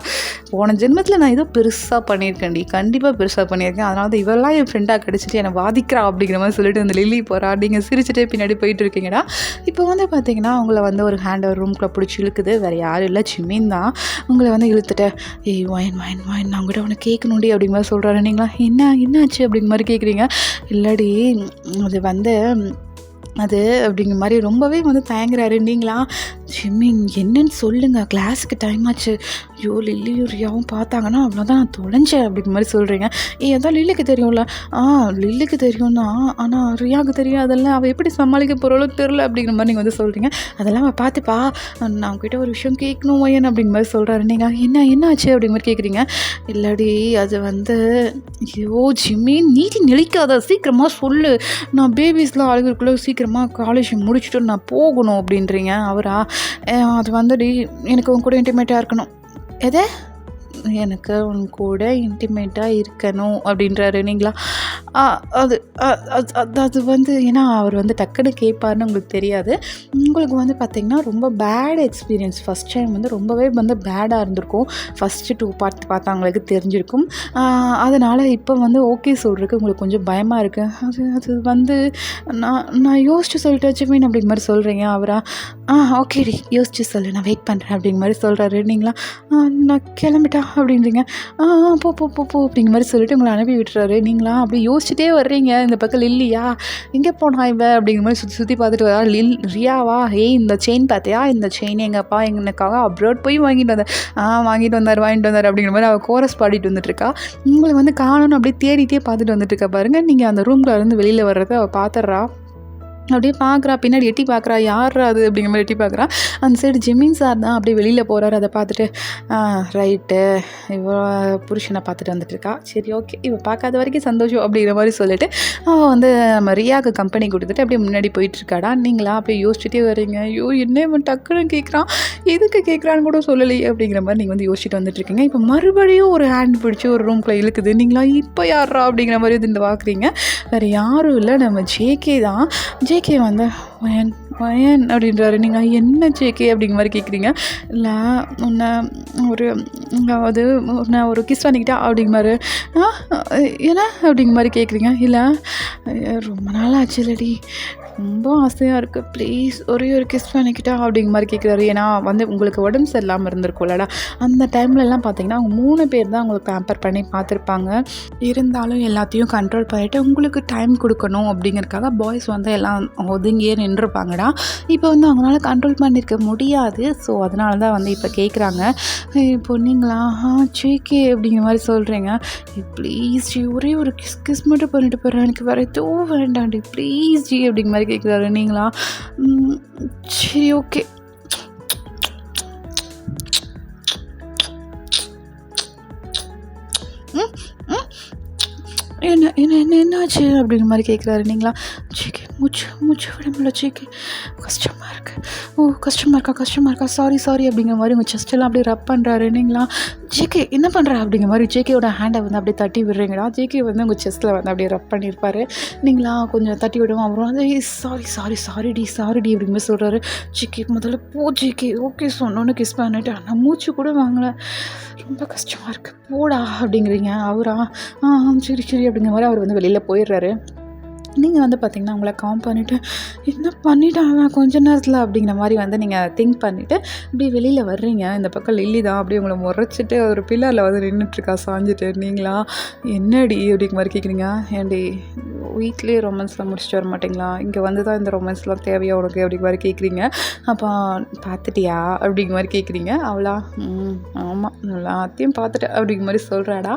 போன ஜென்மத்தில் நான் ஏதோ பெருசாக பண்ணியிருக்கேன்டி, கண்டிப்பாக பெருசாக பண்ணியிருக்கேன், அதனால தான் இவெல்லாம் என் ஃப்ரெண்டாக கிடச்சிட்டு என்னை வாதிக்கிறா அப்படிங்கிற மாதிரி சொல்லிட்டு அந்த லில்லி போகிறா. நீங்கள் சிரிச்சுட்டே பின்னாடி போயிட்டு இருக்கீங்கடா. இப்போ வந்து பார்த்தீங்கன்னா உங்களை வந்து ஒரு ஹேண்ட் ஒரு ரூம்குள்ளே பிடிச்சி இழுக்குது. வேறு யாரும் இல்லை, ஜிமின் தான். உங்களை வந்து இழுத்துட்டு வாயின் நான் உங்கள்கிட்ட ஒன்று கேட்கணுண்டி அப்படிங்கிற மாதிரி சொல்கிறாரு. நீங்களா என்னாச்சு அப்படிங்கிற மாதிரி கேட்குறீங்க. இல்லடி அது வந்து அது அப்படிங்கிற மாதிரி ரொம்பவே வந்து தயங்குறாரு. நீங்களா ஜிம்மின் என்னன்னு சொல்லுங்கள், கிளாஸுக்கு டைம் ஆச்சு, ஐயோ லில்லியும் ரியாவும் பார்த்தாங்கன்னா அவ்வளோதான் நான் தொலைஞ்சேன் அப்படிங்கிற மாதிரி சொல்கிறீங்க. அதான் லில்லிக்கு தெரியும்ல, லில்லிக்கு தெரியும் தான், ஆனால் ரியாவுக்கு தெரியும், அதெல்லாம் அவள் எப்படி சமாளிக்க போகிறாளோ தெரில அப்படிங்கிற மாதிரி நீங்கள் வந்து சொல்கிறீங்க. அதெல்லாம் அவள் பார்த்துப்பா, நான் உங்ககிட்ட ஒரு விஷயம் கேட்கணும் வையன் அப்படிங்கிற மாதிரி சொல்கிறாரு. நீங்கள் என்ன ஆச்சு அப்படிங்கிற மாதிரி கேட்குறீங்க. இல்லாடி அது வந்து ஐயோ ஜிம்மின் நீதி நிலைக்காத, சீக்கிரமாக சொல்லு, நான் பேபிஸ்லாம் அழுகிறதுக்குள்ளே சீக்கிரம் சீக்கிரமாக காலேஜ் முடிச்சுட்டு நான் போகணும் அப்படின்றீங்க. அவரா அது வந்துடி எனக்கு உன் கூட இன்டிமேட்டாக இருக்கணும். எதை எனக்கு உன் கூட இன்டிமேட்டாக இருக்கணும் அப்படின்றாரு. நீங்களா அது அது அது அது வந்து ஏன்னா அவர் வந்து டக்குன்னு கேட்பாருன்னு உங்களுக்கு தெரியாது. உங்களுக்கு வந்து பார்த்திங்கன்னா ரொம்ப பேட் எக்ஸ்பீரியன்ஸ். ஃபஸ்ட் டைம் வந்து ரொம்பவே வந்து பேடாக இருந்திருக்கும். ஃபஸ்ட்டு 2 பார்ட் பார்த்தவங்களுக்கு தெரிஞ்சிருக்கும். அதனால் இப்போ வந்து ஓகே சொல்கிறதுக்கு உங்களுக்கு கொஞ்சம் பயமாக இருக்குது. அது வந்து நான் யோசிச்சு சொல்லிட்டு வச்சுமீன் அப்படிங்கிற மாதிரி சொல்கிறீங்க. அவரா ஓகேடி யோசிச்சு சொல்லு, நான் வெயிட் பண்ணுறேன் அப்படிங்கிற மாதிரி சொல்கிறாரு. நீங்களா நான் கிளம்பிட்டா அப்படின்றீங்க. போ போ போ போ அப்படிங்கிற மாதிரி சொல்லிட்டு உங்களை அனுப்பி விட்டுறாரு. நீங்களா அப்படி யோசிச்சுட்டே வர்றீங்க. இந்த பக்கம் லில்லியா எங்கே போனா இவ அப்படிங்கிற மாதிரி சுற்றி சுற்றி பார்த்துட்டு வரா. ரியாவா இந்த செயின் பார்த்தியா, இந்த செயின் எங்கள் அப்பா எனக்காக அப்ராட் போய் வாங்கிட்டு வந்தார். வாங்கிட்டு வந்தார் அப்படிங்கிற மாதிரி அவள் கோரஸ் பாடிட்டு வந்துட்டுருக்கா. உங்களை வந்து காணணும் அப்படியே தேடிட்டே பார்த்துட்டு வந்துட்டுருக்கா பாருங்கள். நீங்கள் அந்த ரூம்ல இருந்து வெளியில் வர்றதை அவள் பார்த்துட்றா. அப்படியே பார்க்குறா, பின்னாடி எட்டி பார்க்குறா. யார் அது அப்படிங்கிற மாதிரி எட்டி பார்க்குறா. அந்த சைடு ஜிமின் சார் தான் அப்படியே வெளியில் போகிறாரு. அதை பார்த்துட்டு ரைட்டு இவ புருஷனை பார்த்துட்டு வந்துட்டுருக்கா. சரி ஓகே, இவள் பார்க்காத வரைக்கும் சந்தோஷம் அப்படிங்கிற மாதிரி சொல்லிட்டு அவள் வந்து நம்ம ரியாவுக்கு கம்பெனி கொடுத்துட்டு அப்படியே முன்னாடி போயிட்டுருக்காடா. நீங்களா அப்படியே யோசிச்சுட்டே வரீங்க. ஐயோ என்ன இவன் டக்குன்னு கேட்குறான், எதுக்கு கேட்குறான்னு கூட சொல்லலையே அப்படிங்கிற மாதிரி நீங்கள் வந்து யோசிச்சுட்டு வந்துட்டுருக்கீங்க. இப்போ மறுபடியும் ஒரு ஹேண்ட் பிடிச்சி ஒரு ரூம்குள்ளே இழுக்குது. நீங்களா இப்போ யாரா அப்படிங்கிற மாதிரி வந்து இந்த பார்க்குறீங்க. வேறு யாரும் இல்லை, நம்ம ஜேகே தான். ஜேகே வந்து வயன் அப்படின்றாரு. நீங்கள் என்ன ஜேகே அப்படிங்கிற மாதிரி கேட்குறீங்க. இல்லை உன்னை ஒரு கிஸ் பண்ணிக்கிட்டா அப்படிங்கிற மாதிரி ஏன்னா அப்படிங்கிற மாதிரி கேட்குறீங்க. இல்லை ரொம்ப நாள் ஆச்சு இல்லடி, ரொம்ப ஆசையாக இருக்குது, ப்ளீஸ் ஒரே ஒரு கிஸ் பண்ணிக்கிட்டா அப்படிங்கிற மாதிரி கேட்குறாரு. ஏன்னா வந்து உங்களுக்கு உடம்பு சரியில்லாமல் இருந்திருக்கும்லடா, அந்த டைம்லலாம் பார்த்தீங்கன்னா அவங்க 3 பேர் தான் உங்களுக்கு பேம்பர் பண்ணி பார்த்துருப்பாங்க. இருந்தாலும் எல்லாத்தையும் கண்ட்ரோல் பண்ணிவிட்டு உங்களுக்கு டைம் கொடுக்கணும் அப்படிங்கிறதுக்காக பாய்ஸ் வந்து எல்லாம் ஒதுங்கியே நின்றுருப்பாங்கடா. இப்போ வந்து அவங்களால கண்ட்ரோல் பண்ணியிருக்க முடியாது. ஸோ அதனால தான் வந்து இப்போ கேட்குறாங்க. இப்போ நீங்களா ஜேகே அப்படிங்கிற மாதிரி சொல்கிறீங்க. ப்ளீஸ் ஜி ஒரே ஒரு கிஸ் மட்டும் பண்ணிட்டு போகிறேன், எனக்கு வேறு எதுவும் வேண்டாண்டி ப்ளீஸ் ஜி அப்படிங்கிற மாதிரி கேட்குறாரு. நீங்களா சரி ஓகே என்னாச்சு அப்படிங்கிற மாதிரி கேட்குறாரு. நீங்களா ஜிகே மூச்சு விட முடியல ஜிகே, கஷ்டமாக இருக்கா சாரி அப்படிங்கிற மாதிரி உங்கள் செஸ்டெல்லாம் அப்படியே ரப் பண்ணுறாரு. நீங்களா ஜேகே என்ன பண்ணுற அப்படிங்கிற மாதிரி ஜேகேயோட ஹேண்டை வந்து அப்படியே தட்டி விடுறீங்களா. ஜேகே வந்து உங்கள் செஸ்ட்டில் வந்து அப்படியே ரப் பண்ணியிருப்பாரு. நீங்களா கொஞ்சம் தட்டி விடுவோம். அப்புறம் வந்து சாரிடி அப்படிங்கிற மாதிரி சொல்கிறாரு. ஜேகே முதல்ல போ ஜேகே, ஓகே சொன்னோன்னு கிஸ் பண்ணிட்டு நான் மூச்சு கூட வாங்கலை, ரொம்ப கஷ்டமாக இருக்குது போடா அப்படிங்கிறீங்க. அவரா சரி அப்படிங்கிற மாதிரி அவர் வந்து வெளியில் போயிடுறாரு. நீங்கள் வந்து பார்த்திங்கன்னா உங்களை காம் பண்ணிவிட்டு என்ன பண்ணிட்டாங்க கொஞ்ச நேரத்தில் அப்படிங்கிற மாதிரி வந்து நீங்கள் திங்க் பண்ணிவிட்டு இப்படி வெளியில் வர்றீங்க. இந்த பக்கம் லில்லி தான் அப்படியே உங்களை முறைச்சிட்டு ஒரு பில்லரில் வந்து நின்றுட்டுருக்கா சாஞ்சிட்டு. நீங்களா என்னடி அப்படிங்கிற மாதிரி கேட்குறீங்க. ஏன்டி வீட்லேயே ரொமான்ஸ்லாம் முடிச்சுட்டு வர மாட்டிங்களா, இங்கே வந்து தான் இந்த ரொமான்ஸ்லாம் தேவையா உனக்கு அப்படிங்கிற மாதிரி கேட்குறீங்க. அப்போ பார்த்துட்டியா அப்படிங்கிற மாதிரி கேட்குறீங்க. அவளா ஆமாம் எல்லாத்தையும் பார்த்துட்டேன் அப்படிங்கிற மாதிரி சொல்கிறாடா.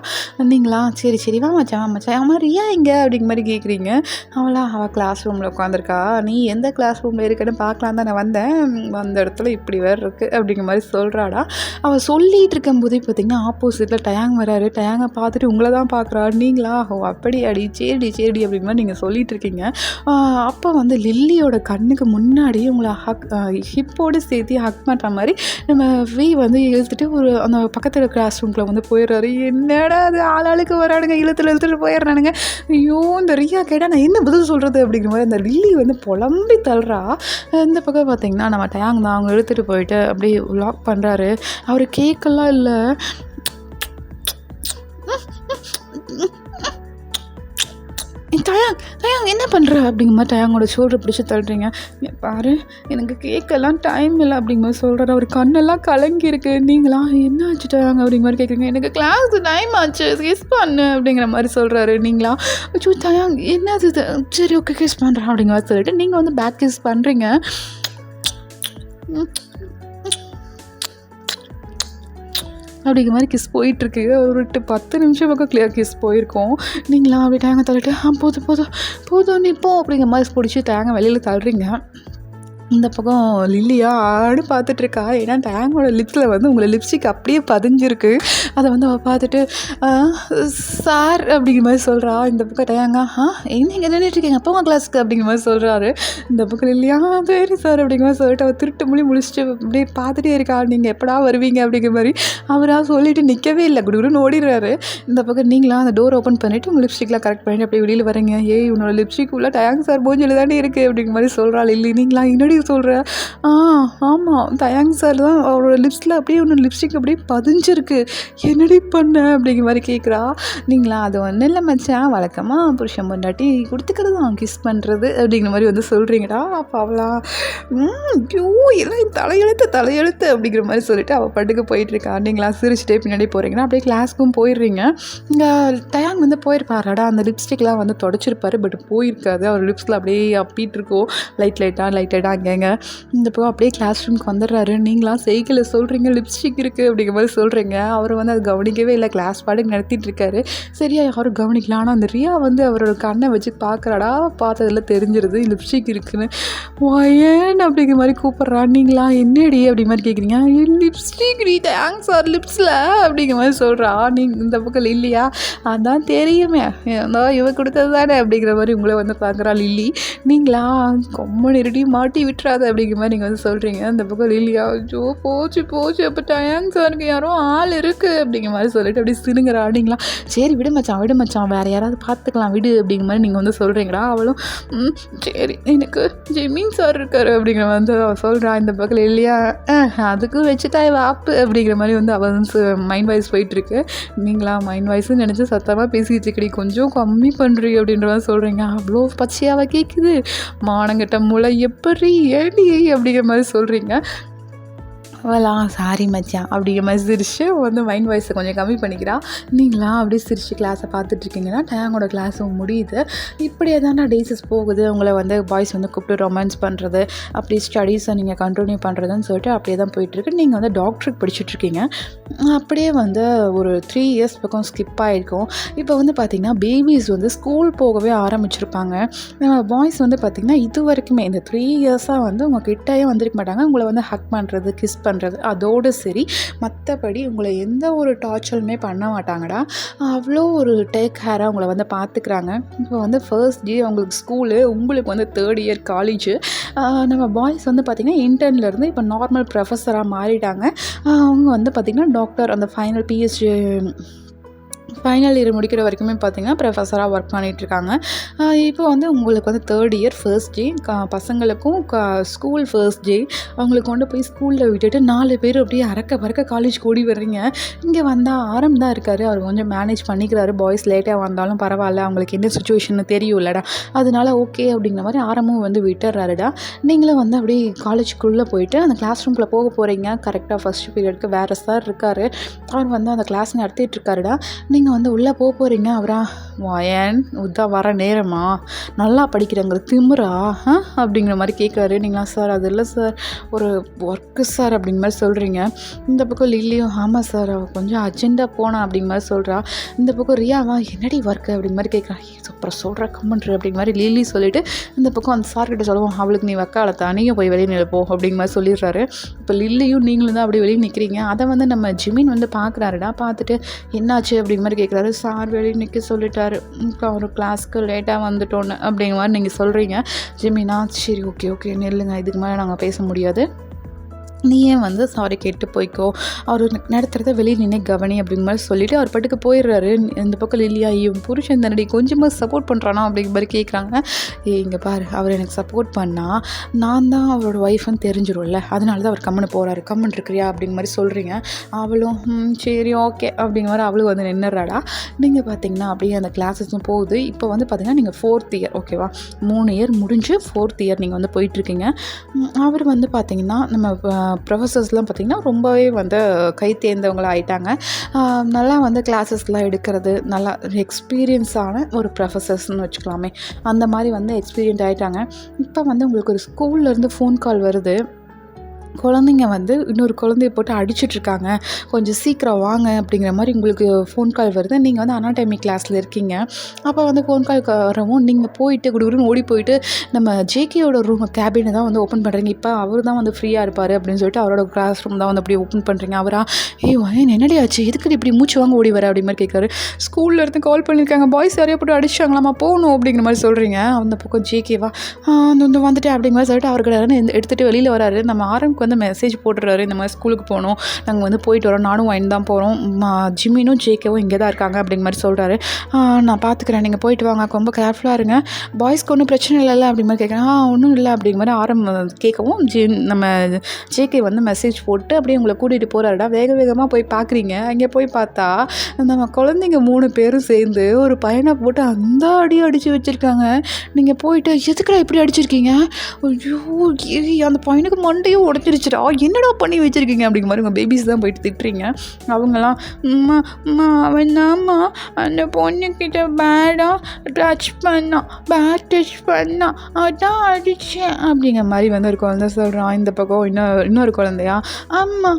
நீங்களா சரி வா மச்சான் ஆமாம் ரியா இங்கே அப்படிங்கிற மாதிரி கேட்குறீங்க. அவள் கிளாஸ் ரூமில் உட்காந்துருக்கா, நீ எந்த கிளாஸ் ரூமில் இருக்குன்னு பார்க்கலாம் தான் நான் வந்தேன், அந்த இடத்துல இப்படி வேறு இருக்குது அப்படிங்கிற மாதிரி சொல்கிறாடா. அவள் சொல்லிகிட்டு இருக்கும்போதே பார்த்திங்கன்னா ஆப்போசிட்டில் டயாங் வராரு. டயாங்கை பார்த்துட்டு உங்களை தான் பார்க்குறா. நீங்களா அப்படி அடி சேடி அப்படிங்கிற மாதிரி நீங்கள் சொல்லிகிட்டு இருக்கீங்க. அப்போ வந்து லில்லியோட கண்ணுக்கு முன்னாடி உங்களை ஹிப்போடு சேர்த்து ஹக் பண்ணுற மாதிரி நம்ம வந்து இழுத்துட்டு அந்த பக்கத்தில் கிளாஸ் ரூம்குள்ளே வந்து போயிடுறாரு. என்னடா அது ஆளாளுக்கு வரானுங்க, இழுத்துட்டு போயிடுறானுங்க. ஐயோ இந்த ரியா கேட்டால் நான் என்ன பதில் சொல்கிறது அப்படிங்கிற மாதிரி அந்த லில்லி வந்து புலம்பி தள்ளுறா. இந்த பக்கம் பார்த்தீங்கன்னா நம்ம டயாங் தான் அவங்க எடுத்துகிட்டு போயிட்டு அப்படியே லாக் பண்ணுறாரு. அவர் கேட்கலாம் இல்லை, டயாங் என்ன பண்ணுற அப்படிங்கிற மாதிரி டயாங்கோட ஷோல்டர் பிடிச்சி தள்ளுறீங்க. பாரு எனக்கு கேட்கலாம் டைம் இல்லை அப்படிங்கிற மாதிரி சொல்கிறாரு. அவர் கண்ணெல்லாம் கலங்கியிருக்கு. நீங்களா என்ன ஆச்சு டயாங் அப்படிங்கிற மாதிரி கேட்குறீங்க. எனக்கு கிளாஸ் டைம் ஆச்சு கிஸ் பண்ணு அப்படிங்கிற மாதிரி சொல்கிறாரு. நீங்களா அச்சோ டயாங் என்னது சரி ஓகே கிஸ் பண்ணுறேன் அப்படிங்கிற மாதிரி சொல்லிட்டு நீங்கள் வந்து பேக் கிஸ் பண்ணுறீங்க. அப்படிங்கிற மாதிரி கிஸ் போயிட்டுருக்கு. ஒரு 10 நிமிஷம் பக்கம் கிளியர் கிஸ் போயிருக்கோம். நீங்களா அப்படி டேங்கை தள்ளிட்டு போதும் நீ போ அப்படிங்கிற மாதிரி பிடிச்சி டேங்கை வெளியில் தள்ளுறீங்க. இந்த பக்கம் லில்லியா ஆடு பார்த்துட்ருக்கா. ஏன்னா டேங்கோட லிப்ஸில் வந்து உங்களை லிப்ஸ்டிக் அப்படியே பதிஞ்சிருக்கு. அதை வந்து அவள் பார்த்துட்டு சார் அப்படிங்கிற மாதிரி சொல்கிறா. இந்த பக்கம் டேங்கா என்ன இங்கே நின்றுட்டுருக்கீங்க அப்பா கிளாஸுக்கு அப்படிங்கிற மாதிரி சொல்கிறாரு. இந்த பக்கம் லில்லியா சரி சார் அப்படிங்கிற மாதிரி சொல்லிட்டு அவள் திருட்டு முடிச்சுட்டு அப்படியே பார்த்துட்டே இருக்கா. நீங்கள் எப்படா வருவீங்க அப்படிங்கிற மாதிரி அவராக சொல்லிட்டு நிற்கவே இல்லை, குடுகுடுன்னு ஓடிடுறாரு. இந்த பக்கம் நீங்களாம் அந்த டோர் ஓப்பன் பண்ணிவிட்டு உங்கள் லிப்ஸ்டிக்லாம் கரெக்ட் பண்ணிட்டு அப்படியே வெளியில் வரீங்க. ஏய் உன்னோட லிப்ஸ்டிக் உள்ள டேங் சார் மூஞ்சில் தானே இருக்குது அப்படிங்கிற மாதிரி சொல்கிறா லில்லி. நீங்களா என்னடி சொல்கிற? ஆமாம் தயாங் சார் தான் அவரோட லிப்ஸில் அப்படியே ஒன்று லிப்ஸ்டிக் அப்படியே பதிஞ்சிருக்கு, என்னடி பண்ண அப்படிங்கிற மாதிரி கேட்குறா. நீங்களா அது ஒன்றும் இல்லை மச்சான், வழக்கமாக புருஷன் பொண்டாட்டி கொடுத்துக்கிறது தான் கிஸ் பண்ணுறது அப்படிங்கிற மாதிரி வந்து சொல்கிறீங்கடா. அப்போ அவளா ஐயோ எல்லாம் தலையெழுத்து அப்படிங்கிற மாதிரி சொல்லிட்டு அவள் பட்டுக்கு போயிட்டுருக்கா. நீங்களா சிரிச்சுட்டே பின்னாடி போகிறீங்கன்னா அப்படியே கிளாஸ்க்கும் போயிடுறீங்க. இங்கே டயாங் வந்து போயிருப்பாராடா, அந்த லிப்ஸ்டிக்லாம் வந்து தொடச்சிருப்பாரு, பட் போயிருக்காது. அவர் லிப்ஸில் அப்படியே அப்பிட்டு இருக்கோம் லைட்டாக அங்கேங்க. இந்த போ அப்படியே கிளாஸ் ரூமுக்கு வந்துடுறாரு. நீங்களாம் சைக்கிளில் சொல்கிறீங்க லிப்ஸ்டிக் இருக்குது அப்படிங்கிற மாதிரி சொல்கிறீங்க. அவர் வந்து அது கவனிக்கவே இல்லை, கிளாஸ் பாட்டுக்கு நடத்திட்டு இருக்காரு. சரியா யாரும் கவனிக்கலாம். ஆனால் அந்த ரியா வந்து அவரோட கண்ணை வச்சு பார்க்குறாடா, பார்த்ததில் தெரிஞ்சிருது லிப்ஸ்டிக் இருக்குன்னு. ஏன் அப்படிங்கிற மாதிரி கூப்பிட்றா. நீங்களா என்னடி அப்படி மாதிரி கேட்குறீங்க. லிப்ஸ்டிக் நீ தேங்க்ஸ் சார் லிப்ஸில் அப்படிங்கிற மாதிரி சொல்கிறா. நீங்கள் இந்த பக்கம் இல்லையா, அதான் தெரியுமே ஏதோ இவ கொடுத்தது தானே அப்படிங்கிற மாதிரி உங்களை வந்து பார்க்குறா லில்லி. நீங்களா கொம்மன் இருடி மாட்டி விட்டுறாது அப்படிங்கிற மாதிரி நீங்கள் வந்து சொல்கிறீங்க. அந்த பக்கம் லில்லியா ஐயோ போச்சு அப்போ டயாங் சாருக்கு யாரோ ஆள் இருக்குது அப்படிங்கிற மாதிரி சொல்லிட்டு அப்படியே சினுங்கிறா. அப்படிங்களா சரி விடு மச்சான் வேறு யாராவது பார்த்துக்கலாம் விடு அப்படிங்கிற மாதிரி நீங்கள் வந்து சொல்கிறீங்களா. அவளும் சரி எனக்கு ஜெமீன் சார் இருக்கார் அப்படிங்கிற வந்து அவள் சொல்கிறா. இந்த பக்கம் இல்லையா அதுக்கும் வச்சுட்டா வாப்பு அப்படிங்கிற மாதிரி வந்து அவள் வந்து மைண்ட் வாய்ஸ் போயிட்டுருக்கு. நீங்களா மைண்ட் வாய்ஸ்ன்னு நினச்சி சத்தமாக பேசிக்கிட்டு இருக்கடி, கொஞ்சம் கம்மி பண்ணுறீ அப்படின்ற மாதிரி சொல்கிறீங்க. அவ்வளோ பச்சையாவை கேட்குது, மானங்கிட்ட மூளை எப்படி ஏடி அப்படிங்கிற மாதிரி சொல்கிறீங்க. அவளா சாரி மச்சான் அப்படிங்கிற மாதிரி சிரிச்சு வந்து மைண்ட் வாய்ஸை கொஞ்சம் கம்மி பண்ணிக்கிறா. நீங்களா அப்படியே சிரிச்சு கிளாஸை பார்த்துட்ருக்கீங்கன்னா டேங்கோட கிளாஸும் முடியுது. இப்படியே தானே டேஸஸ் போகுது. உங்களை வந்து பாய்ஸ் வந்து கூப்பிட்டு ரொமான்ஸ் பண்ணுறது, அப்படி ஸ்டடீஸை நீங்கள் கண்டினியூ பண்ணுறதுன்னு சொல்லிட்டு அப்படியே தான் போயிட்டுருக்கு. நீங்கள் வந்து டாக்டருக்கு படிச்சுட்ருக்கீங்க. அப்படியே வந்து ஒரு 3 இயர்ஸ் பக்கம் ஸ்கிப் ஆகிருக்கும். இப்போ வந்து பார்த்திங்கன்னா பேபிஸ் வந்து ஸ்கூல் போகவே ஆரம்பிச்சிருப்பாங்க. பாய்ஸ் வந்து பார்த்திங்கன்னா இது வரைக்குமே இந்த 3 இயர்ஸாக வந்து உங்கள் கிட்டேயே வந்திருக்க மாட்டாங்க. உங்களை வந்து ஹக் பண்ணுறது, கிஸ் பண்ணுறது அதோடு சரி, மற்றபடி உங்களை எந்த ஒரு டார்ச்சருமே பண்ண மாட்டாங்கடா. அவ்வளோ ஒரு டேக் கேராக உங்களை வந்து பார்த்துக்கிறாங்க. இப்போ வந்து ஃபர்ஸ்ட் டே அவங்களுக்கு ஸ்கூலு, உங்களுக்கு வந்து 3rd இயர் காலேஜு. நம்ம பாய்ஸ் வந்து பார்த்திங்கன்னா இன்டர்ன்லேருந்து இப்போ நார்மல் ப்ரொஃபஸராக மாறிட்டாங்க. அவங்க வந்து பார்த்திங்கன்னா டாக்டர் அந்த ஃபைனல் இயர் முடிக்கிற வரைக்குமே பார்த்திங்கன்னா ப்ரொஃபஸராக ஒர்க் பண்ணிகிட்ருக்காங்க. இப்போ வந்து உங்களுக்கு வந்து 3rd இயர் ஃபர்ஸ்ட் டே பசங்களுக்கும் ஸ்கூல் ஃபர்ஸ்ட் டே அவங்களுக்கு கொண்டு போய் ஸ்கூலில் விட்டுட்டு 4 பேர் அப்படியே அறக்க பறக்க காலேஜ் கூடி வர்றீங்க. இங்கே வந்தால் ஆரம் தான் இருக்கார், அவர் கொஞ்சம் மேனேஜ் பண்ணிக்கிறாரு. பாய்ஸ் லேட்டாக வந்தாலும் பரவாயில்ல, அவங்களுக்கு என்ன சுச்சுவேஷன் தெரியும் இல்லைடா, அதனால ஓகே அப்படிங்கிற மாதிரி ஆரமும் வந்து விட்டுறாருடா. நீங்களும் வந்து அப்படியே காலேஜுக்குள்ளே போயிட்டு அந்த கிளாஸ் ரூம்குள்ளே போக போகிறீங்க. கரெக்டாக ஃபஸ்ட் பீரியடுக்கு வேறு சார் இருக்கார், அவர் வந்து அந்த கிளாஸ் நடத்திட்டுருக்காருடா. நீங்கள் வந்து உள்ளே போகிறீங்க. அவரா ஏன் இதான் வர நேரமா, நல்லா படிக்கிறவங்களுக்கு திமுறா அப்படிங்கிற மாதிரி கேட்குறாரு. நீங்களா சார் அது இல்லை சார், ஒரு ஒர்க்கு சார் அப்படிங்கிற மாதிரி சொல்கிறீங்க. இந்த பக்கம் லில்லியும் ஆமாம் சார் அவள் கொஞ்சம் அர்ஜென்ட்டாக போனா அப்படிங்கிற மாதிரி சொல்கிறா. இந்த பக்கம் ரியாவா என்னடி ஒர்க்கு அப்படிங்கிற மாதிரி கேட்குறா. அப்புறம் சொல்கிற கமெண்ட்ரு அப்படிங்கிற மாதிரி லில்லி சொல்லிவிட்டு இந்த பக்கம் அந்த சார்கிட்ட சொல்லுவோம், அவளுக்கு நீ வக்காலத்தா நீயும் போய் வெளியே நிற்போ அப்படிங்கிற மாதிரி சொல்லிடுறாரு. இப்போ லில்லியும் நீங்களும் தான் அப்படியே வெளியே நிற்கிறீங்க. அதை வந்து நம்ம ஜிமின் வந்து பார்க்குறாருடா. பார்த்துட்டு என்னாச்சு அப்படிங்கிற மாதிரி கேட்குறாரு. சார் வெளியே நிற்க சொல்லிட்டாரு, ஒரு கிளாஸ்க்கு லேட்டாக வந்துட்டோன்னு அப்படிங்கிற மாதிரி நீங்கள் சொல்கிறீங்க. ஜிமினா சரி ஓகே நெல்லுங்க, இதுக்கு மேலே நாங்கள் பேச முடியாது, நீயே வந்து சாரி கேட்டு போய்க்கோ, அவர் நடத்துகிறத வெளியே நின்று கவனி அப்படிங்கிற மாதிரி சொல்லிவிட்டு அவர் பாட்டுக்கு போயிடுறாரு. இந்த பக்கம் இல்லையா இவன் புருஷன் தன்னடி கொஞ்சமாக சப்போர்ட் பண்ணுறானா அப்படிங்கிற மாதிரி கேட்குறாங்க. இங்கே பாரு, அவர் எனக்கு சப்போர்ட் பண்ணால் நான் தான் அவரோட ஒய்ஃப்னு தெரிஞ்சிடும்ல, அதனால தான் அவர் கம்முன்னு போகிறாரு, கம்முன்னு இருக்கிறியா அப்படிங்கிற மாதிரி சொல்கிறீங்க. அவளும் சரி ஓகே அப்படிங்கிற மாதிரி அவளும் வந்து நின்றுறாடா. நீங்கள் பார்த்தீங்கன்னா அப்படியே அந்த கிளாஸஸும் போகுது. இப்போ வந்து பார்த்திங்கன்னா நீங்கள் 4th இயர் ஓகேவா, 3 இயர் முடிஞ்சு 4th இயர் நீங்கள் வந்து போயிட்டுருக்கீங்க. அவர் வந்து பார்த்திங்கன்னா நம்ம ப்ரொஃபஸர்ஸ்லாம் பார்த்திங்கன்னா ரொம்பவே வந்து கை தேர்ந்தவங்களாக ஆகிட்டாங்க. நல்லா வந்து கிளாஸஸ்லாம் எடுக்கிறது நல்லா எக்ஸ்பீரியன்ஸான ஒரு ப்ரொஃபஸர்ஸ்னு வச்சுக்கலாமே, அந்த மாதிரி வந்து எக்ஸ்பீரியன்ஸ் ஆகிட்டாங்க. இப்போ வந்து உங்களுக்கு ஒரு ஸ்கூல்லேருந்து ஃபோன் கால் வருது. குழந்தைங்க வந்து இன்னொரு குழந்தைய போட்டு அடிச்சிட்ருக்காங்க, கொஞ்சம் சீக்கிரம் வாங்க அப்படிங்கிற மாதிரி உங்களுக்கு ஃபோன் கால் வருது. நீங்கள் வந்து அனாட்டமி கிளாஸில் இருக்கீங்க. அப்போ வந்து ஃபோன் கால் வரவும் நீங்கள் போயிட்டு குடுகுடுன்னு ஓடி போயிட்டு நம்ம ஜேகேயோட ரூம் கேபினை தான் வந்து ஓப்பன் பண்ணுறீங்க. இப்போ அவர் தான் வந்து ஃப்ரீயாக இருப்பார் அப்படின்னு சொல்லிட்டு அவரோட கிளாஸ் ரூம் தான் வந்து அப்படியே ஓப்பன் பண்ணுறீங்க. அவரா வயன் என்னடி ஆச்சு, எதுக்கு இப்படி மூச்சு வாங்க ஓடி வர அப்படி மாதிரி கேட்குறாரு. ஸ்கூலில் இருந்து கால் பண்ணியிருக்காங்க, பாய்ஸ் யாரையா போட்டு அடிச்சாங்களாமா, போகணும் அப்படிங்கிற மாதிரி சொல்கிறீங்க. அந்த பக்கம் ஜேகேவா வந்து வந்துட்டு அப்படிங்கிற மாதிரி சொல்லிட்டு அவருக்கு எடுத்துகிட்டு வெளியில் வராரு. நம்ம ஆரம்புக்கு வந்து மெசேஜ் போட்டுறாரு, இந்த மாதிரி ஸ்கூலுக்கு போகணும், நாங்கள் வந்து போயிட்டு வரோம், நானும் வைன் தான் போகிறோம், ஜிம்மினும் ஜேகேவும் இங்கே தான் இருக்காங்க அப்படிங்கிற மாதிரி சொல்கிறாரு. நான் பார்த்துக்கிறேன், நீங்கள் போயிட்டு வாங்க, ரொம்ப கேர்ஃபுல்லாக இருங்க, பாய்ஸ்க்கு ஒன்றும் பிரச்சனை இல்லைல்ல அப்படிங்கிற மாதிரி கேட்குறேன். ஒன்றும் இல்லை அப்படிங்கிற மாதிரி கேட்கவும் நம்ம ஜேகே வந்து மெசேஜ் போட்டு அப்படியே உங்களை கூட்டிகிட்டு போகிறாருடா. வேக வேகமாக போய் பார்க்குறீங்க. அங்கே போய் பார்த்தா நம்ம குழந்தைங்க 3 பேரும் சேர்ந்து ஒரு பையனை போட்டு அந்த அடித்து வச்சுருக்காங்க. நீங்கள் போயிட்டு எதுக்குடா இப்படி அடிச்சிருக்கீங்க, ஐயோ அந்த பையனுக்கு மண்டையும் உடச்சிருச்சுடா, என்னடா பண்ணி வச்சுருக்கீங்க அப்படிங்கிற மாதிரி உங்கள் பேபிஸ் தான் போயிட்டு திட்டுறீங்க. அவங்களாம் அவன் தான்மா அந்த பொண்ணுக்கிட்ட டச் பண்ணான் அதான் அடித்தேன் அப்படிங்கிற மாதிரி வந்து ஒரு குழந்தை சொல்கிறான். இந்த பக்கம் இன்னொரு குழந்தையா, அம்மா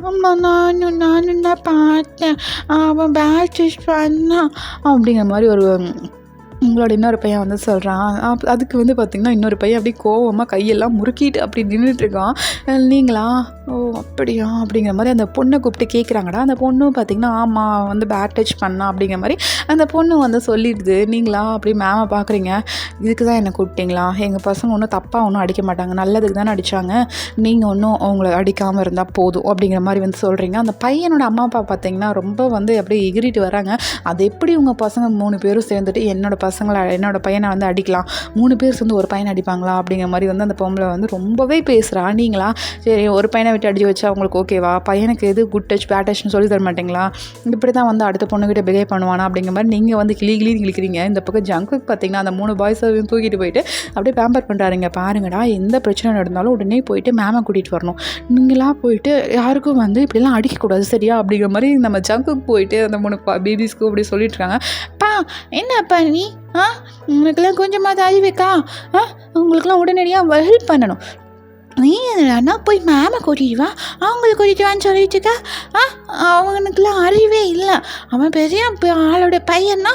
நானும் தான் பார்த்தேன், அவன் பேட் டச் பண்ணான் அப்படிங்கிற மாதிரி உங்களோட இன்னொரு பையன் வந்து சொல்கிறான். அதுக்கு வந்து பார்த்திங்கன்னா இன்னொரு பையன் அப்படியே கோவமாக கையெல்லாம் முறுக்கிட்டு அப்படி நின்றுட்டுருக்கான். நீங்களா, அப்படியா அப்படிங்கிற மாதிரி அந்த பொண்ணை கூப்பிட்டு கேட்குறாங்கடா. அந்த பொண்ணும் பார்த்திங்கன்னா ஆமாம் வந்து பேட் டச் பண்ணா அப்படிங்கிற மாதிரி அந்த பொண்ணு வந்து சொல்லிடுது. நீங்களா அப்படி மேமை பார்க்குறீங்க, இதுக்கு தான் என்னை கூப்பிட்டிங்களா, எங்கள் பசங்க ஒன்றும் தப்பாக ஒன்றும் அடிக்க மாட்டாங்க, நல்லதுக்கு தானே அடித்தாங்க, நீங்கள் ஒன்றும் அவங்கள அடிக்காமல் இருந்தால் போதும் அப்படிங்கிற மாதிரி வந்து சொல்கிறீங்க. அந்த பையனோட அம்மா அப்பா பார்த்திங்கன்னா ரொம்ப வந்து அப்படியே எகிரிட்டு வராங்க. அது எப்படி உங்கள் பசங்க 3 பேரும் சேர்ந்துட்டு என்னோட பையனை வந்து அடிக்கலாம், 3 பேர் சேர்ந்து ஒரு பையனை அடிப்பாங்களா அப்படிங்கிற மாதிரி வந்து அந்த பொம்பளை வந்து ரொம்பவே பேசுகிறா. நீங்களா சரி ஒரு பையனை விட்டு அடிச்சு வச்சா உங்களுக்கு ஓகேவா, பையனுக்கு எது குட் டச் பேட் டச்னு சொல்லி தர மாட்டிங்களா, இப்படி தான் வந்து அடுத்த பொண்ணுக்கிட்ட பிஹேவ் பண்ணுவானா அப்படிங்கிற மாதிரி நீங்கள் வந்து கிளிக்கிறீங்க. இந்த பக்கம் ஜங்குக்கு பார்த்தீங்கன்னா அந்த 3 பாய்ஸையும் தூக்கிட்டு போயிட்டு அப்படியே பேம்பர் பண்ணுறாருங்க. பாருங்கடா, எந்த பிரச்சனை நடந்தாலும் உடனே போயிட்டு மேமை கூட்டிகிட்டு வரணும், நீங்களாக போயிட்டு யாருக்கும் வந்து இப்படிலாம் அடிக்கக்கூடாது சரியா அப்படிங்கிற மாதிரி நம்ம ஜங்குக்கு போயிட்டு அந்த 3 பேபிஸ்க்கு அப்படி சொல்லிட்டு இருக்காங்க. என்னப்பா நீ உங்களுக்கெல்லாம் கொஞ்சமாவது அறிவிக்கா, உங்களுக்கெல்லாம் உடனடியாக ஹெல்ப் பண்ணணும், நீ என்னடா போய் மேமை கூட்டிட்டு வா, அவங்களை கூட்டிட்டு வான்னு சொல்லிட்டுக்கா, அவனுக்குலாம் அறிவே இல்லை, அவன் பெரிய ஆளோட பையன்னா,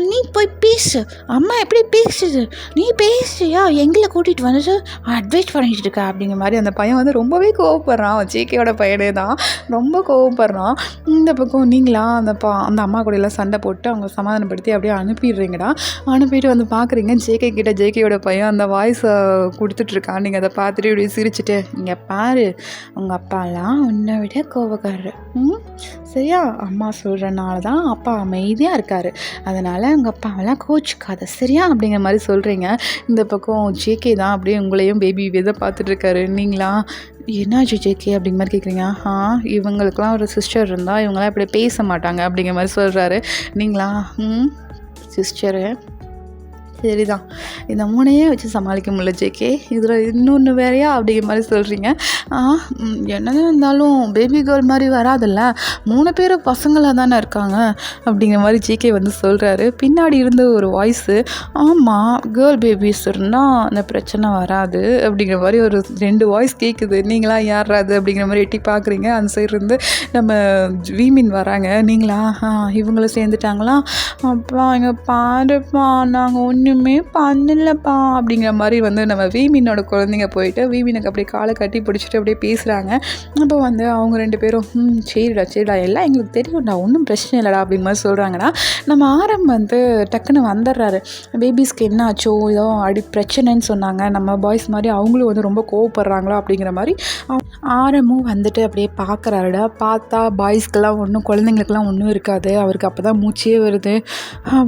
நீ போய் பேசு, அம்மா எப்படி பேசுது, நீ பேசுறியா, எங்களை கூட்டிகிட்டு வந்துட்டு அட்வைஸ் பண்ணிட்டு இருக்கா அப்படிங்கிற மாதிரி அந்த பையன் வந்து ரொம்பவே கோவப்படுறான். ஜேகேயோட பையனே தான் ரொம்ப கோவப்படுறான். இந்த பக்கம் நீங்களா அந்த அம்மா கூடலாம் சண்டை போட்டு அவங்க சமாதானப்படுத்தி அப்படியே அனுப்பிடுறீங்கடா. அனுப்பிட்டு வந்து பார்க்குறீங்க ஜேகே கிட்ட ஜேகேயோட பையன் அந்த வாய்ஸை கொடுத்துட்ருக்கான். நீங்கள் அதை பார்த்துட்டு இப்படி சிரிச்சுட்டு, இங்கே பாரு உங்கள் அப்பாலாம் உன்னை விட கோவக்காரரு, சரியா, அம்மா சொல்கிறனால தான் அப்பா அமைதியாக இருக்கார், அதனால் உங்கள் அப்பாவெல்லாம் கோச்சிக்காத சரியா அப்படிங்கிற மாதிரி சொல்கிறீங்க. இந்த பக்கம் ஜேகே தான் அப்படியே உங்களையும் பேபி இதை பார்த்துட்ருக்காரு. நீங்களா என்னாச்சு ஜேகே அப்படிங்கிற மாதிரி கேட்குறீங்க. இவங்களுக்குலாம் ஒரு சிஸ்டர் இருந்தால் இவங்களாம் இப்படி பேச மாட்டாங்க அப்படிங்கிற மாதிரி சொல்கிறாரு. நீங்களா சிஸ்டரு சரிதான், இந்த 3ஐயே வச்சு சமாளிக்க முடியல ஜேகே, இதில் இன்னொன்று வேறையா அப்படிங்கிற மாதிரி சொல்கிறீங்க. என்னதான் இருந்தாலும் பேபி கேர்ள் மாதிரி வராதில்ல, 3 பேரும் பசங்களாக தானே இருக்காங்க அப்படிங்கிற மாதிரி ஜேகே வந்து சொல்கிறாரு. பின்னாடி இருந்த ஒரு வாய்ஸு, ஆமாம் கேர்ள் பேபிஸ் இருந்தால் அந்த பிரச்சனை வராது அப்படிங்கிற மாதிரி ஒரு 2 வாய்ஸ் கேட்குது. நீங்களா யாராது அப்படிங்கிற மாதிரி எட்டி பார்க்குறீங்க. அந்த சைடு இருந்து நம்ம வீமின் வராங்க. நீங்களா இவங்களும் சேர்ந்துட்டாங்களா, அப்பா இங்கே பாருப்பா நாங்கள் ஒன்றுமே பண்ணலப்பா அப்படிங்கிற மாதிரி வந்து நம்ம வீமினோட குழந்தைங்க போயிட்டு வீமினுக்கு அப்படியே காலை கட்டி பிடிச்சிட்டு அப்படியே பேசுகிறாங்க. அப்போ வந்து அவங்க 2 பேரும் சரிடா எல்லாம் எங்களுக்கு தெரியும்டா, ஒன்றும் பிரச்சனை இல்லைடா அப்படிங்கிற மாதிரி சொல்கிறாங்கடா. நம்ம வந்து டக்குன்னு வந்துடுறாரு. பேபிஸ்க்கு என்ன ஆச்சோ ஏதோ பிரச்சனைன்னு சொன்னாங்க, நம்ம பாய்ஸ் மாதிரி அவங்களும் வந்து ரொம்ப கோவப்படுறாங்களோ அப்படிங்கிற மாதிரி ஆரமும் வந்துட்டு அப்படியே பார்க்குறாருடா. பார்த்தா பாய்ஸ்க்கெல்லாம் குழந்தைங்களுக்கெல்லாம் ஒன்றும் இருக்காது. அவருக்கு அப்போ தான் மூச்சே வருது.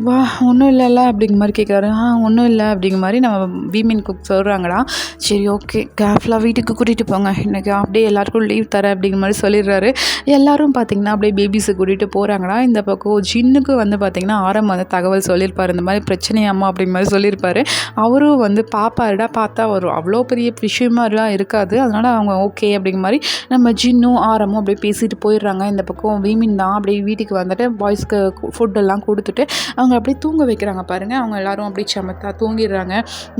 வா ஒன்றும் இல்லைல்ல அப்படிங்கிற மாதிரி கேட்குறாரு. ஒன்றும் இல்லை அப்படிங்கிற மாதிரி நம்ம வீமின் குக் சொல்கிறாங்கடா. சரி ஓகே கேர்ஃபுல்லாக வீட்டுக்கு கூட்டிகிட்டு போங்க, இன்றைக்கி அப்படியே எல்லாேருக்கும் லீவ் தரேன் அப்படிங்கிற மாதிரி சொல்லிடுறாரு. எல்லோரும் பார்த்திங்கன்னா அப்படியே பேபிஸை கூட்டிகிட்டு போகிறாங்கடா. இந்த பக்கம் ஜின்னுக்கு வந்து பார்த்திங்கன்னா ஆரம் வந்து தகவல் சொல்லியிருப்பார், இந்த மாதிரி பிரச்சனையாம்மா அப்படிங்கிற மாதிரி சொல்லியிருப்பார். அவரும் வந்து பார்ப்பாருடா. பார்த்தா ஒரு அவ்வளோ பெரிய விஷயமாலாம் இருக்காது. அதனால் அவங்க ஓகே அப்படிங்கிற மாதிரி நம்ம ஜின்னும் ஆரமும் அப்படியே பேசிட்டு போயிடுறாங்க. இந்த பக்கம் வீமின் தான் அப்படியே வீட்டுக்கு வந்துட்டு பாய்ஸ்க்கு ஃபுட்டெல்லாம் கொடுத்துட்டு அவங்க அப்படியே தூங்க வைக்கிறாங்க பாருங்கள். அவங்க எல்லோரும் அப்படியே மாதிரி சமத்தா தூங்கிடுறாங்க.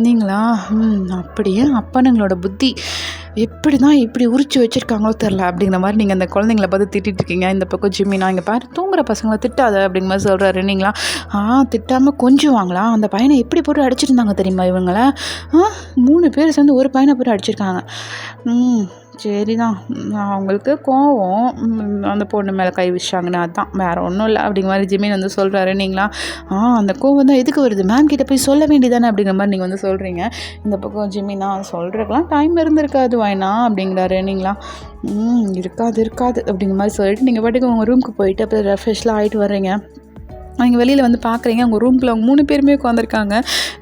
நீங்களா அப்படியே அப்பனுங்களோட புத்தி எப்படி தான் இப்படி உரிச்சு வச்சுருக்காங்களோ தெரில அப்படிங்கிற மாதிரி நீங்கள் அந்த குழந்தைங்கள பார்த்து திட்டிகிட்டு இருக்கீங்க. இந்த பக்கம் ஜிம்மினா இங்கே பாரு தூங்குற பசங்களை திட்டாத அப்படிங்கிற மாதிரி சொல்கிறாரு. நீங்களா திட்டாமல் கொஞ்சம் வாங்கலாம், அந்த பையனை எப்படி போட்டு அடிச்சிருந்தாங்க தெரியுமா இவங்கள 3 பேர் சேர்ந்து ஒரு பையனை போட்டு அடிச்சிருக்காங்க. சரிதான், அவங்களுக்கு கோவம் அந்த பொண்ணு மேலே கை வச்சாங்கன்னு, அதுதான் வேறு ஒன்றும் இல்லை அப்படிங்கிற மாதிரி ஜிமின் வந்து சொல்கிறாரு. நீங்களா அந்த கோவம் தான் எதுக்கு வருது, மேம் கிட்ட போய் சொல்ல வேண்டியதானே அப்படிங்கிற மாதிரி நீங்கள் வந்து சொல்கிறீங்க. இந்த பக்கம் ஜிமினா சொல்கிறதுக்கெலாம் டைம் இருந்திருக்காது வாய்னா அப்படிங்கிறாரு. நீங்களா இருக்காது அப்படிங்கிற மாதிரி சொல்லிட்டு நீங்கள் பாட்டுக்கு உங்கள் ரூமுக்கு போயிட்டு அப்புறம் ரெஃப்ரெஷ்லாம் ஆகிட்டு வர்றீங்க. அவங்க வெளியில் வந்து பார்க்குறீங்க, அவங்க ரூமில் அவங்க 3 பேருமே உட்காந்துருக்காங்க.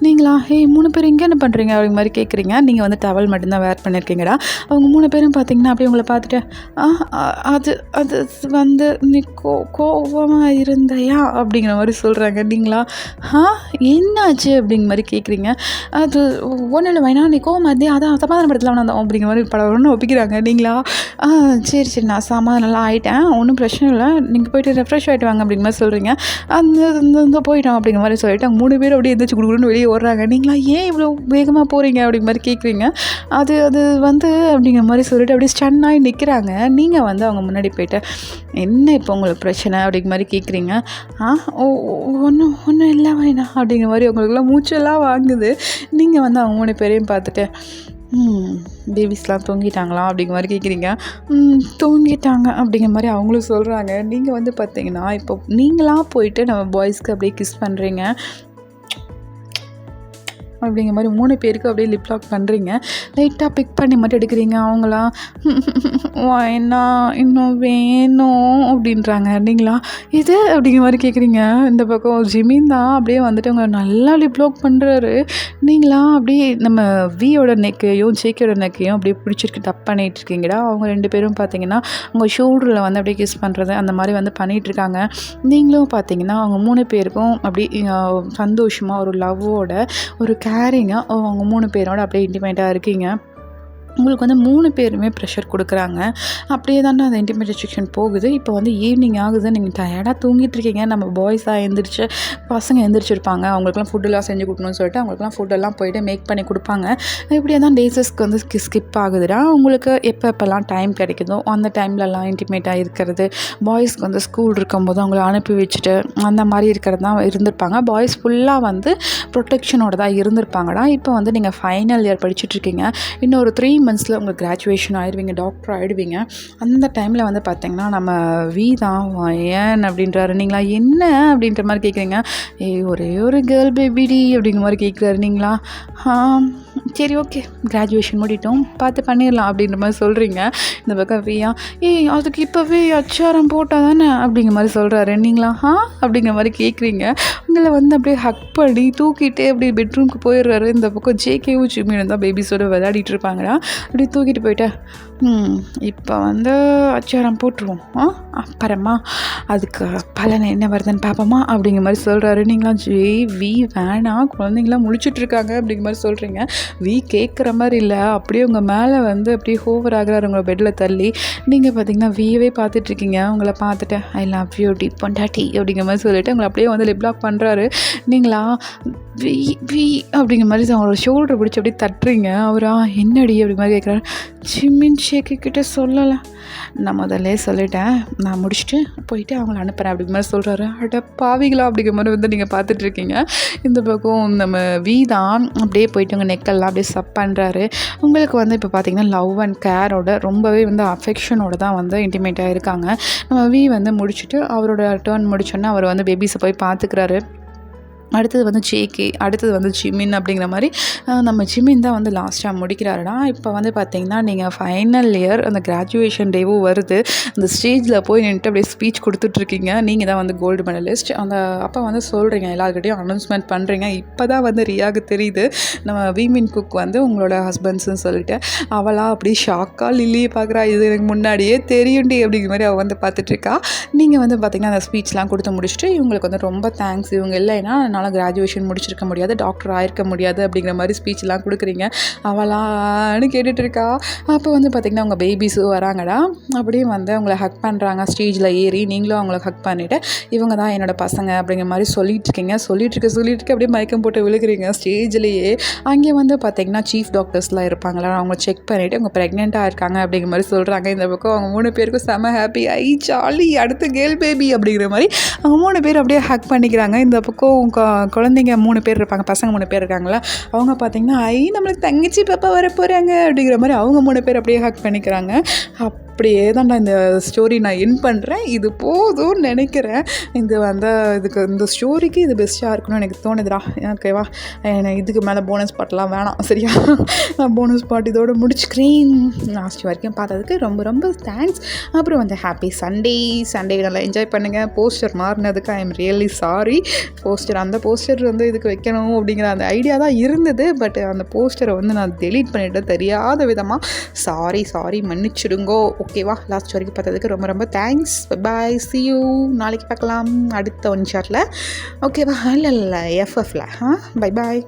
நீங்களா 3 பேர் இங்கே என்ன பண்ணுறீங்க அப்படிங்கிற மாதிரி கேட்குறீங்க. நீங்கள் வந்து டவல் மட்டும்தான் வேர் பண்ணியிருக்கீங்கடா. அவங்க 3 பேரும் பார்த்தீங்கன்னா அப்படியே உங்களை பார்த்துட்டு அது அது வந்து நீ கோவமாக இருந்தையா அப்படிங்கிற மாதிரி சொல்கிறாங்க. நீங்களா என்னாச்சு அப்படிங்கிற மாதிரி கேட்குறீங்க. அது ஒன்றும் இல்லை வேணா, நீ கோவமாக இருந்தே அதான் சமாதானப்படுத்தலாம் வந்தோம் அப்படிங்கிற மாதிரி ஒன்று ஒப்பிக்கிறாங்க. நீங்களா சரி நான் சமாதானம்லாம் ஆகிட்டேன், ஒன்றும் பிரச்சனை இல்லை, நீங்கள் போய்ட்டு ரெஃப்ரெஷ் ஆகிட்டு வாங்க அப்படிங்கிற மாதிரி சொல்கிறீங்க. அந்த போயிட்டோம் அப்படிங்கிற மாதிரி சொல்லிட்டு அவங்க 3 பேரும் அப்படியே எந்திரிச்சு கொடுக்குறோன்னு வெளியே ஓடுறாங்க. நீங்களா ஏன் இவ்வளோ வேகமாக போகிறீங்க அப்படிங்கிற மாதிரி கேட்குறீங்க. அது வந்து அப்படிங்கிற மாதிரி சொல்லிட்டு அப்படியே ஸ்டன்னாகி நிற்கிறாங்க. நீங்கள் வந்து அவங்க முன்னாடி போய்ட்டு என்ன இப்போ உங்களுக்கு பிரச்சனை அப்படிங்கிற மாதிரி கேட்குறீங்க. ஒன்றும் இல்லை வேணா அப்படிங்கிற மாதிரி உங்களுக்குலாம் மூச்செல்லாம் வாங்குது. நீங்கள் வந்து அவங்க 3 பேரையும் பார்த்துட்டு பேபிஸ்லாம் தூங்கிட்டாங்களா அப்படிங்கிற மாதிரி கேட்குறீங்க. தூங்கிட்டாங்க அப்படிங்கிற மாதிரி அவங்களும் சொல்கிறாங்க. நீங்கள் வந்து பார்த்தீங்கன்னா இப்போ நீங்களாக போயிட்டு நம்ம பாய்ஸ்க்கு அப்படியே கிஸ் பண்ணுறீங்க அப்படிங்கிற மாதிரி 3 பேருக்கு அப்படியே லிப் லாக் பண்ணுறீங்க. லைட்டாக பிக் பண்ணி மட்டும் எடுக்கிறீங்க. அவங்களாம் என்ன இன்னும் வேணும் அப்படின்றாங்க. நீங்களா இது அப்படிங்கிற மாதிரி கேட்குறீங்க. இந்த பக்கம் ஜிமின் தான் அப்படியே வந்துட்டு அவங்க நல்லா லிப் லாக் பண்ணுறாரு. நீங்களா அப்படியே நம்ம வியோட நெக்கையும் ஜேக்கியோட நெக்கையும் அப்படியே பிடிச்சிருக்கு டப் பண்ணிகிட்ருக்கீங்கடா. அவங்க 2 பேரும் பார்த்தீங்கன்னா உங்கள் ஷோல்டரில் வந்து அப்படியே கிஸ் பண்ணுறது அந்த மாதிரி வந்து பண்ணிகிட்ருக்காங்க. நீங்களும் பார்த்தீங்கன்னா அவங்க 3 பேருக்கும் அப்படி சந்தோஷமாக ஒரு லவ்வோட ஒரு கேரிங்காக அவங்க 3 பேரோட அப்படியே இன்டிமேட்டாக இருக்கீங்க. உங்களுக்கு வந்து 3 பேருமே ப்ரெஷர் கொடுக்குறாங்க. அப்படியே தானே அந்த இன்டிமேட் செக்ஷன் போகுது. இப்போ வந்து ஈவினிங் ஆகுது, நீங்கள் டயர்டாக தூங்கிட்டுருக்கீங்க. நம்ம பாய்ஸாக எழுந்திரிச்சு பசங்க எழுந்திரிச்சிருப்பாங்க, அவங்களுக்குலாம் ஃபுட்டெல்லாம் செஞ்சு கொடுக்கணும்னு சொல்லிட்டு அவங்களுக்குலாம் ஃபுட்டெல்லாம் போய்ட்டு மேக் பண்ணி கொடுப்பாங்க. இப்படியே தான் டேஸஸ்க்கு வந்து ஸ்கிப் ஆகுதுடா. உங்களுக்கு எப்போல்லாம் டைம் கிடைக்குதோ அந்த டைம்லலாம் இன்டிமேட்டாக இருக்கிறது. பாய்ஸ்க்கு வந்து ஸ்கூல் இருக்கும்போது அவங்கள அனுப்பி வச்சுட்டு அந்த மாதிரி இருக்கிறது தான் இருந்திருப்பாங்க. பாய்ஸ் ஃபுல்லாக வந்து ப்ரொடெக்ஷனோட தான் இருந்திருப்பாங்கடா. இப்போ வந்து நீங்கள் ஃபைனல் இயர் படிச்சுட்ருக்கீங்க. இன்னொரு 3 மந்த்ஸில் உங்களுக்கு கிராஜுவேஷன் ஆகிடுவீங்க, டாக்டர் ஆகிடுவீங்க. அந்த டைமில் வந்து பார்த்திங்கன்னா நம்ம வி தான் ஏன் அப்படின்றாரு. நீங்களா என்ன அப்படின்ற மாதிரி கேட்குறீங்க. ஒரே ஒரு கேர்ள் பேபிடி அப்படிங்கிற மாதிரி கேட்குறாரு. நீங்களா சரி ஓகே கிராஜுவேஷன் முடிட்டோம் பார்த்து பண்ணிடலாம் அப்படின்ற மாதிரி சொல்கிறீங்க. இந்த பக்கம் வியா அதுக்கு இப்போவே அச்சாரம் போட்டால் தானே அப்படிங்கிற மாதிரி சொல்கிறாரு. நீங்களா அப்படிங்கிற மாதிரி கேட்குறீங்க. உங்களை வந்து அப்படியே ஹக் பண்ணி தூக்கிட்டே அப்படியே பெட்ரூம்க்கு போயிடுறாரு. இந்த பக்கம் ஜேகேவும் ஜிம்மியும் தான் பேபிஸோடு விளையாடிட்டு இருப்பாங்கடா. அப்படி தூக்கிட்டு போயிட்டு இப்போ வந்து அச்சாரம் போட்டுருவோம், அப்புறமா அதுக்கு பலன் என்ன வருதுன்னு பார்ப்போமா அப்படிங்கிற மாதிரி சொல்கிறாரு. நீங்களாம் வி வேணாம் குழந்தைங்களாம் முழிச்சிட்ருக்காங்க அப்படிங்கிற மாதிரி சொல்கிறீங்க. வி கேட்குற மாதிரி இல்லை, அப்படியே உங்கள் மேலே வந்து அப்படியே ஹோவர் ஆகிறாரு உங்களை பெட்டில் தள்ளி. நீங்கள் பார்த்தீங்கன்னா வியவே பார்த்துட்ருக்கீங்க. உங்களை பார்த்துட்டு ஐ லவ் யூ டி பொண்டாட்டி அப்படிங்கிற மாதிரி சொல்லிவிட்டு உங்களை அப்படியே வந்து லிப் லாக் பண்ணுறாரு. நீங்களா வி அப்படிங்கிற மாதிரி அவங்களோட ஷோல்டர் பிடிச்சி அப்படியே தட்டுறீங்க. அவரா என்னடி அப்படி மாதிரி கேட்குறாரு. ஜிம்மின் ஷேக்கிட்ட சொல்லலை, நான் முதல்ல சொல்லிட்டேன், நான் முடிச்சுட்டு போயிட்டு அவங்கள அனுப்புகிறேன் அப்படிங்கிற மாதிரி சொல்கிறாரு. அட பாவிகளா அப்படிங்கிற மாதிரி வந்து நீங்கள் பார்த்துட்ருக்கீங்க. இந்த பக்கம் நம்ம வி தான் அப்படியே போயிட்டு உங்கள் நெக்கெல்லாம் அப்படியே சப் பண்ணுறாரு. உங்களுக்கு வந்து இப்போ பார்த்திங்கன்னா லவ் அண்ட் கேரோட ரொம்பவே வந்து அஃபெக்ஷனோட தான் வந்து இன்டிமேட்டாக இருக்காங்க. நம்ம வி வந்து முடிச்சுட்டு அவரோட டேர்ன் முடிச்சோன்னே அவர் வந்து பேபிஸை போய் பார்த்துக்கிறாரு. அடுத்தது வந்து ஜேகே, அடுத்தது வந்து ஜிமின் அப்படிங்கிற மாதிரி நம்ம ஜிமின் தான் வந்து லாஸ்ட்டாக முடிக்கிறாருடா. இப்போ வந்து பார்த்திங்கன்னா நீங்கள் ஃபைனல் இயர் அந்த கிராஜுவேஷன் டேவும் வருது. அந்த ஸ்டேஜில் போய் நின்றுட்டு அப்படியே ஸ்பீச் கொடுத்துட்ருக்கீங்க. நீங்கள் தான் வந்து கோல்டு மெடலிஸ்ட். அந்த அப்போ வந்து சொல்கிறீங்க, எல்லாருக்கிட்டையும் அனௌன்ஸ்மெண்ட் பண்ணுறீங்க. இப்போ தான் வந்து ரியாவுக்கு தெரியுது நம்ம வீமின் குக் வந்து உங்களோட ஹஸ்பண்ட்ஸ்ன்னு சொல்லிட்டு. அவளாக அப்படி ஷாக்காக லில்லியை பார்க்குறா. இது எனக்கு முன்னாடியே தெரியும்டி அப்படிங்கிற மாதிரி அவள் வந்து பார்த்துட்ருக்கா. நீங்கள் வந்து பார்த்திங்கன்னா அந்த ஸ்பீச்லாம் கொடுத்து முடிச்சுட்டு இவங்களுக்கு வந்து ரொம்ப தேங்க்ஸ், இவங்க இல்லைன்னா என்னால் கிராஜுவேஷன் முடிச்சிருக்க முடியாது, டாக்டர் ஆயிருக்க முடியாது அப்படிங்கிற மாதிரி ஸ்பீச்லாம் கொடுக்குறீங்க. அவளான்னு கேட்டுட்டு இருக்கா. அப்போ வந்து பார்த்திங்கன்னா உங்கள் பேபிஸும் வராங்கடா. அப்படியே வந்து அவங்கள ஹக் பண்ணுறாங்க ஸ்டேஜில் ஏறி. நீங்களும் அவங்கள ஹக் பண்ணிவிட்டு இவங்க தான் என்னோடய பசங்க அப்படிங்கிற மாதிரி சொல்லிகிட்ருக்கீங்க. சொல்லிட்டு அப்படியே மயக்கம் போட்டு விழுகிறீங்க ஸ்டேஜ்லேயே. அங்கே வந்து பார்த்திங்கன்னா சீஃப் டாக்டர்ஸ்லாம் இருப்பாங்களா, அவங்க செக் பண்ணிவிட்டு அவங்க ப்ரெக்னெண்ட்டாக இருக்காங்க அப்படிங்கிற மாதிரி சொல்கிறாங்க. இந்த பக்கம் அவங்க 3 பேருக்கும் செம ஹாப்பி. ஐ ஜாலி, அடுத்து கேர்ள் பேபி அப்படிங்கிற மாதிரி அவங்க 3 பேர் அப்படியே ஹக் பண்ணிக்கிறாங்க. இந்த பக்கம் குழந்தைங்க 3 பேர் இருப்பாங்க, பசங்க 3 பேர் இருக்காங்களா, அவங்க பார்த்திங்கன்னா நம்மளுக்கு தங்கச்சி பாப்பா வர போகிறாங்க அப்படிங்கிற மாதிரி அவங்க 3 பேர் அப்படியே ஹக் பண்ணிக்கிறாங்க. அப்படியே தான்டா இந்த ஸ்டோரி நான் என் பண்ணுறேன். இது போதும்னு நினைக்கிறேன். இது வந்து இந்த ஸ்டோரிக்கு இது பெஸ்ட்டாக இருக்கணும்னு எனக்கு தோணுதுடா. ஓகேவா, இதுக்கு மேலே போனஸ் பாட்டெலாம் வேணாம், சரியா? போனஸ் பாட்டு இதோடு முடிச்சுக்கிறேன். லாஸ்ட் வரைக்கும் பார்த்ததுக்கு ரொம்ப ரொம்ப தேங்க்ஸ். அப்புறம் வந்து ஹாப்பி சண்டே நல்லா என்ஜாய் பண்ணுங்கள். போஸ்டர் மாறினதுக்கு ஐ எம் ரியலி சாரி. அந்த போஸ்டர் வந்து இதுக்கு வைக்கணும் அப்படிங்கிற அந்த ஐடியா தான் இருந்தது. பட் அந்த போஸ்டரை வந்து நான் டெலீட் பண்ணிவிட்டேன் தெரியாத விதமாக. சாரி மன்னிச்சிடுங்கோ. ஓகேவா, லாஸ்ட் வரைக்கும் பார்த்ததுக்கு ரொம்ப ரொம்ப தேங்க்ஸ். Bye, see you. நாளைக்கு பார்க்கலாம் அடுத்த ஒன் ஷாட்டில். ஓகேவா, இல்லை FFல. Bye bye.